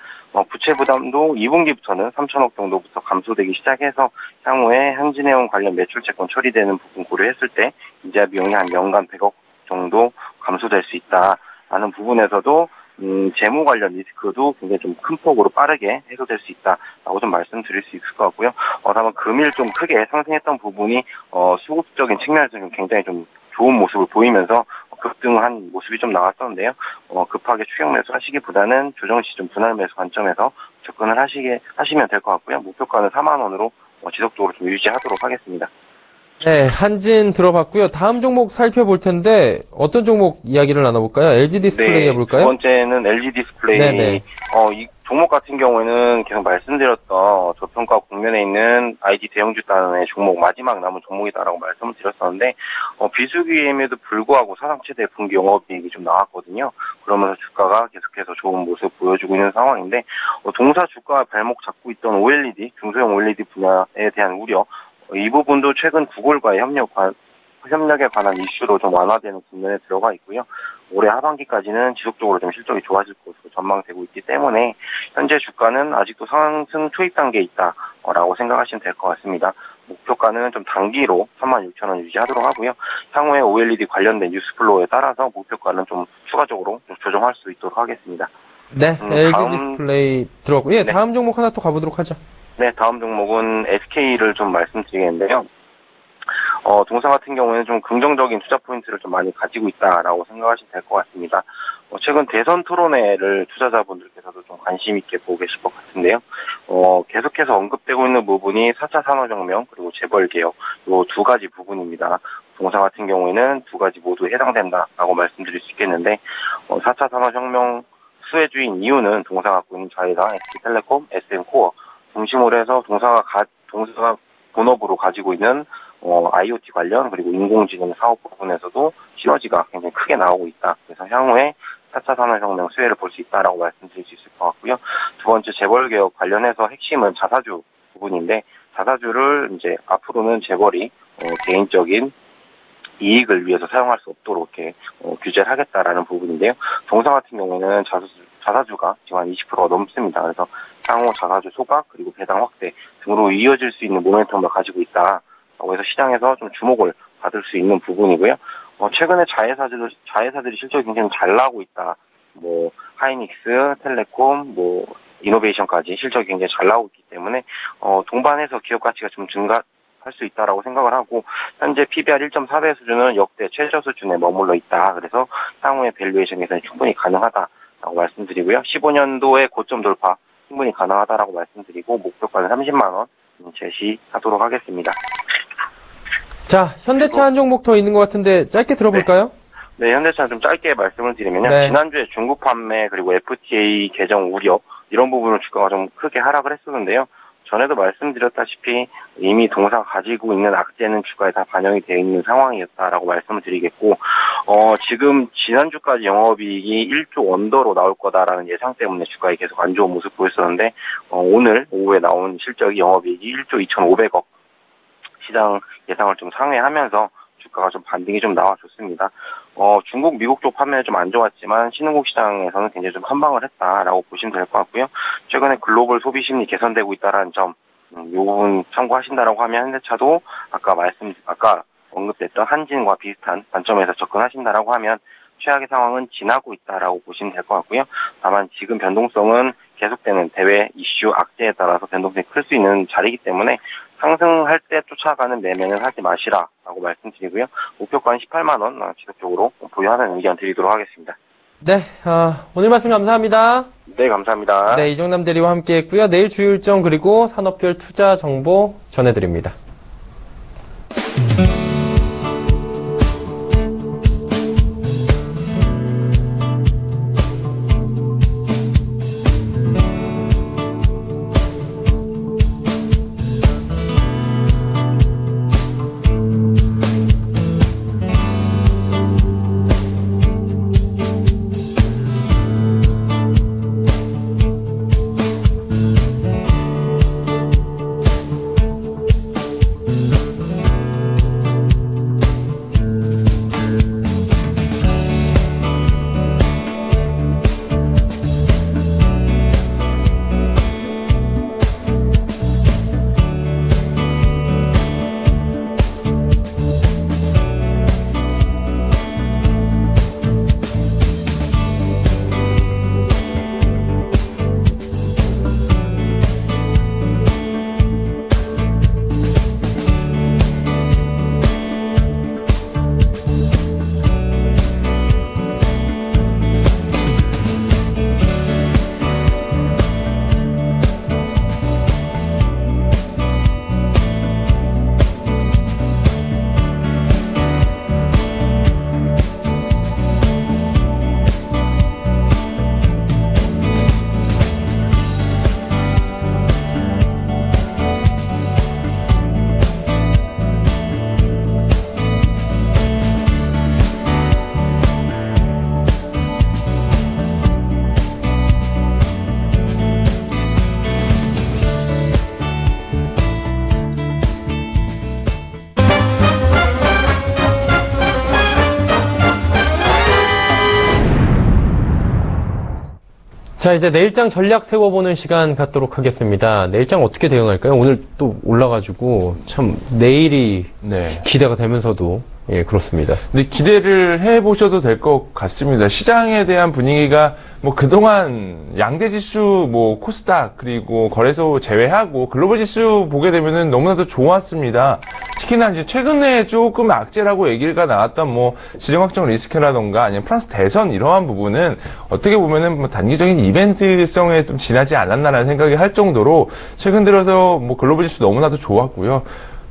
Speaker 5: 부채 부담도 2분기부터는 3천억 정도부터 감소되기 시작해서 향후에 한진해운 관련 매출채권 처리되는 부분 고려했을 때 이자 비용이 한 연간 100억 정도 감소될 수 있다라는 부분에서도 재무 관련 리스크도 굉장히 좀 큰 폭으로 빠르게 해소될 수 있다라고 좀 말씀드릴 수 있을 것 같고요. 다만 금일 좀 크게 상승했던 부분이 수급적인 측면에서 좀 굉장히 좀 좋은 모습을 보이면서 급등한 모습이 좀 나왔었는데요. 급하게 추격 매수 하시기보다는 조정 시점 분할 매수 관점에서 접근을 하시면 될 것 같고요. 목표가는 4만 원으로 지속적으로 좀 유지하도록 하겠습니다.
Speaker 2: 네, 한진 들어봤고요. 다음 종목 살펴볼 텐데 어떤 종목 이야기를 나눠볼까요? LG 디스플레이 해볼까요?
Speaker 5: 두 번째는 LG 디스플레이.
Speaker 2: 네네.
Speaker 5: 이 종목 같은 경우에는 계속 말씀드렸던 저평가 국면에 있는 IT 대형주단의 종목 마지막 남은 종목이다라고 말씀을 드렸었는데 비수기임에도 불구하고 사상 최대 분기 영업이익이 좀 나왔거든요. 그러면서 주가가 계속해서 좋은 모습 보여주고 있는 상황인데 동사 주가 발목 잡고 있던 OLED 중소형 OLED 분야에 대한 우려 이 부분도 최근 구글과의 협력에 관한 이슈로 좀 완화되는 국면에 들어가 있고요. 올해 하반기까지는 지속적으로 좀 실적이 좋아질 것으로 전망되고 있기 때문에 현재 주가는 아직도 상승 초입 단계에 있다라고 생각하시면 될 것 같습니다. 목표가는 좀 단기로 36,000원 유지하도록 하고요. 향후에 OLED 관련된 뉴스플로우에 따라서 목표가는 좀 추가적으로 좀 조정할 수 있도록 하겠습니다.
Speaker 2: 네, LG 디스플레이 들어갔고, 네. 다음 종목 하나 또 가보도록 하죠. 네,
Speaker 5: 다음 종목은 SK를 좀 말씀드리겠는데요. 동사 같은 경우에는 좀 긍정적인 투자 포인트를 좀 많이 가지고 있다라고 생각하시면 될 것 같습니다. 최근 대선 토론회를 투자자분들께서도 좀 관심 있게 보고 계실 것 같은데요. 계속해서 언급되고 있는 부분이 4차 산업혁명 그리고 재벌개혁 이 두 가지 부분입니다. 동사 같은 경우에는 두 가지 모두 해당된다라고 말씀드릴 수 있겠는데 4차 산업혁명 수혜주인 이유는 동사가 갖고 있는 자회사 SK텔레콤, SM코어 중심으로 해서 동사가 본업으로 가지고 있는 IoT 관련 그리고 인공지능 사업 부분에서도 시너지가 굉장히 크게 나오고 있다. 그래서 향후에 4차 산업혁명 수혜를 볼 수 있다라고 말씀드릴 수 있을 것 같고요. 두 번째 재벌개혁 관련해서 핵심은 자사주 부분인데 자사주를 이제 앞으로는 재벌이 개인적인 이익을 위해서 사용할 수 없도록 이렇게 규제를 하겠다라는 부분인데요. 동사 같은 경우에는 자사주가 지금 한 20%가 넘습니다. 그래서 향후 자사주 소각 그리고 배당 확대 등으로 이어질 수 있는 모멘텀을 가지고 있다라고 해서 시장에서 좀 주목을 받을 수 있는 부분이고요. 최근에 자회사들이 실적이 굉장히 잘 나오고 있다. 뭐 하이닉스, 텔레콤, 뭐 이노베이션까지 실적이 굉장히 잘 나오고 있기 때문에 동반해서 기업 가치가 좀 증가할 수 있다라고 생각을 하고 현재 PBR 1.4배 수준은 역대 최저 수준에 머물러 있다. 그래서 향후의 밸류에이션 개선이 충분히 가능하다라고 말씀드리고요. 15년도에 고점 돌파 충분히 가능하다라고 말씀드리고 목표가는 30만 원 제시하도록 하겠습니다.
Speaker 2: 자, 현대차 한 종목 더 있는 것 같은데 짧게 들어볼까요?
Speaker 5: 네, 현대차는 좀 짧게 말씀을 드리면요.
Speaker 2: 네.
Speaker 5: 지난주에 중국 판매 그리고 FTA 개정 우려 이런 부분으로 주가가 좀 크게 하락을 했었는데요. 전에도 말씀드렸다시피 이미 동사 가지고 있는 악재는 주가에 다 반영이 되어 있는 상황이었다라고 말씀을 드리겠고 지금 지난주까지 영업이익이 1조 원더로 나올 거다라는 예상 때문에 주가에 계속 안 좋은 모습 보였었는데 오늘 오후에 나온 실적이 영업이익이 1조 2,500억 시장 예상을 좀 상회하면서 주가가 좀 반등이 좀 나와줬습니다. 중국, 미국 쪽 판매는 좀 안 좋았지만 신흥국 시장에서는 굉장히 좀 선방을 했다라고 보시면 될 것 같고요. 최근에 글로벌 소비 심리 개선되고 있다라는 점, 이 부분 참고하신다라고 하면 현대차도 아까 언급됐던 한진과 비슷한 관점에서 접근하신다라고 하면 최악의 상황은 지나고 있다라고 보시면 될 것 같고요. 다만 지금 변동성은 계속되는 대외 이슈 악재에 따라서 변동성이 클 수 있는 자리이기 때문에 상승할 때 쫓아가는 매매는 하지 마시라라고 말씀드리고요. 목표가는 18만 원 지속적으로 보유하는 의견 드리도록 하겠습니다.
Speaker 2: 네, 오늘 말씀 감사합니다.
Speaker 5: 네, 감사합니다.
Speaker 2: 네, 이정남 대리와 함께 했고요. 내일 주요 일정 그리고 산업별 투자 정보 전해드립니다. 자, 이제 내일장 전략 세워보는 시간 갖도록 하겠습니다. 내일장 어떻게 대응할까요? 오늘 또 올라가지고 참 내일이 기대가 되면서도 그렇습니다.
Speaker 4: 근데 기대를 해보셔도 될 것 같습니다. 시장에 대한 분위기가 뭐 그동안 양대지수, 뭐 코스닥 그리고 거래소 제외하고 글로벌 지수 보게 되면은 너무나도 좋았습니다. 특히나 이제 최근에 조금 악재라고 얘기가 나왔던 뭐 지정학적 리스크라던가 아니면 프랑스 대선 이러한 부분은 어떻게 보면은 뭐 단기적인 이벤트성에 좀 지나지 않았나라는 생각이 할 정도로 최근 들어서 뭐 글로벌 지수 너무나도 좋았고요.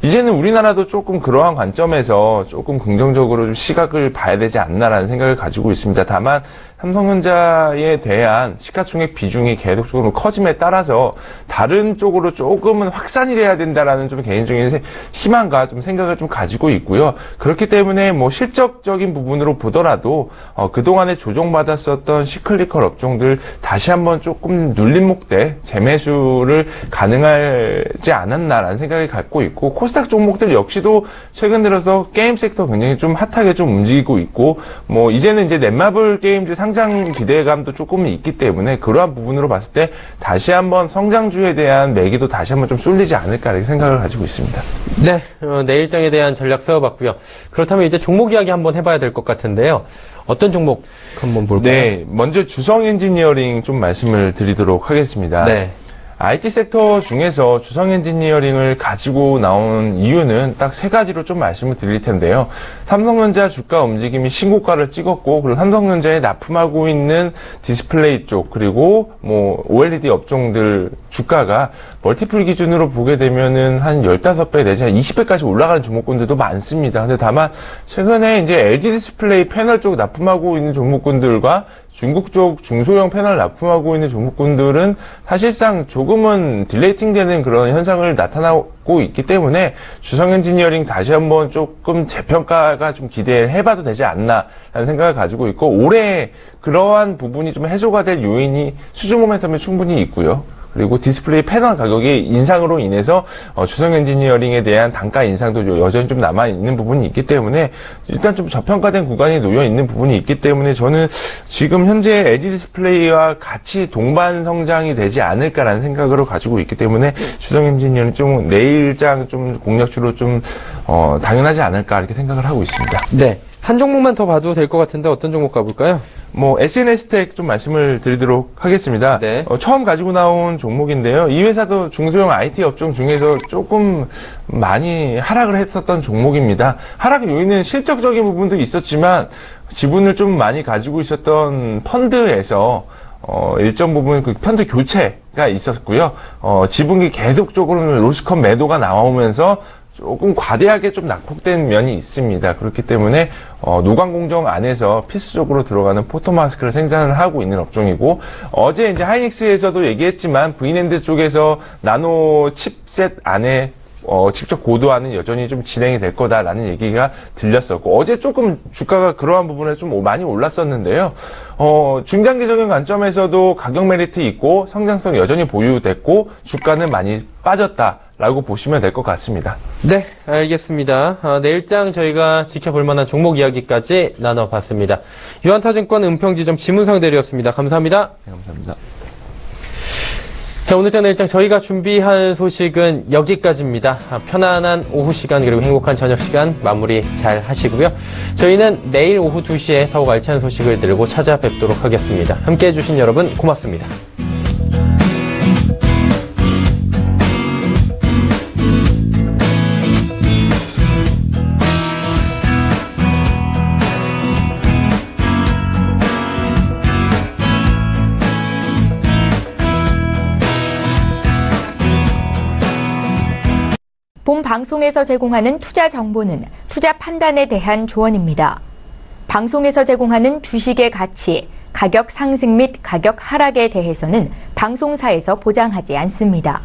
Speaker 4: 이제는 우리나라도 조금 그러한 관점에서 조금 긍정적으로 좀 시각을 봐야 되지 않나라는 생각을 가지고 있습니다. 다만 삼성전자에 대한 시가총액 비중이 계속적으로 커짐에 따라서 다른 쪽으로 조금은 확산이 돼야 된다라는 좀 개인적인 희망과 좀 생각을 좀 가지고 있고요. 그렇기 때문에 뭐 실적적인 부분으로 보더라도 그동안에 조정받았었던 시클리컬 업종들 다시 한번 조금 눌림목대 재매수를 가능하지 않았나라는 생각을 갖고 있고, 코스닥 종목들 역시도 최근 들어서 게임 섹터 굉장히 좀 핫하게 좀 움직이고 있고, 뭐 이제는 이제 넷마블 게임즈 상승 성장 기대감도 조금 있기 때문에 그러한 부분으로 봤을 때 다시 한번 성장주에 대한 매기도 다시 한번 좀 쏠리지 않을까 이렇게 생각을 가지고 있습니다.
Speaker 2: 네, 내일장에 대한 전략 세워봤고요. 그렇다면 이제 종목 이야기 한번 해봐야 될 것 같은데요. 어떤 종목 한번 볼까요?
Speaker 4: 네, 먼저 주성 엔지니어링 좀 말씀을 드리도록 하겠습니다.
Speaker 2: 네.
Speaker 4: IT 섹터 중에서 주성 엔지니어링을 가지고 나온 이유는 딱 세 가지로 좀 말씀을 드릴 텐데요. 삼성전자 주가 움직임이 신고가를 찍었고, 그리고 삼성전자에 납품하고 있는 디스플레이 쪽, 그리고 뭐 OLED 업종들 주가가 멀티플 기준으로 보게 되면은 한 15배 내지 한 20배까지 올라가는 종목군들도 많습니다. 근데 다만 최근에 이제 LG 디스플레이 패널 쪽 납품하고 있는 종목군들과 중국 쪽 중소형 패널 납품하고 있는 종목군들은 사실상 조금은 딜레이팅 되는 그런 현상을 나타나고 있기 때문에 주성 엔지니어링 다시 한번 조금 재평가가 좀 기대해봐도 되지 않나 라는 생각을 가지고 있고, 올해 그러한 부분이 좀 해소가 될 요인이 수주 모멘텀에 충분히 있고요. 그리고 디스플레이 패널 가격의 인상으로 인해서 주성 엔지니어링에 대한 단가 인상도 여전히 좀 남아있는 부분이 있기 때문에 일단 좀 저평가된 구간이 놓여있는 부분이 있기 때문에 저는 지금 현재 LG 디스플레이와 같이 동반 성장이 되지 않을까라는 생각으로 가지고 있기 때문에 주성 엔지니어링 좀 내일장 좀 공략주로 좀 당연하지 않을까 이렇게 생각을 하고 있습니다.
Speaker 2: 네. 한 종목만 더 봐도 될 것 같은데 어떤 종목 가볼까요?
Speaker 4: SNS텍 좀 말씀을 드리도록 하겠습니다.
Speaker 2: 네.
Speaker 4: 처음 가지고 나온 종목인데요. 이 회사도 중소형 IT 업종 중에서 조금 많이 하락을 했었던 종목입니다. 하락의 요인은 실적적인 부분도 있었지만 지분을 좀 많이 가지고 있었던 펀드에서 일정 부분 그 펀드 교체가 있었고요. 지분이 계속적으로 로스컷 매도가 나오면서 조금 과대하게 좀 낙폭된 면이 있습니다. 그렇기 때문에 노광공정 안에서 필수적으로 들어가는 포토마스크를 생산을 하고 있는 업종이고, 어제 이제 하이닉스에서도 얘기했지만 V낸드 쪽에서 나노 칩셋 안에 직접 고도화는 여전히 좀 진행이 될 거다라는 얘기가 들렸었고, 어제 조금 주가가 그러한 부분에서 좀 많이 올랐었는데요. 중장기적인 관점에서도 가격 메리트 있고 성장성 여전히 보유됐고 주가는 많이 빠졌다라고 보시면 될 것 같습니다.
Speaker 2: 네, 알겠습니다. 내일장 저희가 지켜볼 만한 종목 이야기까지 나눠봤습니다. 유한타증권 은평지점 지문상 대리였습니다. 감사합니다.
Speaker 4: 네, 감사합니다.
Speaker 2: 자, 오늘장 내일장 저희가 준비한 소식은 여기까지입니다. 편안한 오후 시간 그리고 행복한 저녁 시간 마무리 잘 하시고요. 저희는 내일 오후 2시에 더욱 알찬 소식을 들고 찾아뵙도록 하겠습니다. 함께해 주신 여러분 고맙습니다.
Speaker 1: 본 방송에서 제공하는 투자 정보는 투자 판단에 대한 조언입니다. 방송에서 제공하는 주식의 가치, 가격 상승 및 가격 하락에 대해서는 방송사에서 보장하지 않습니다.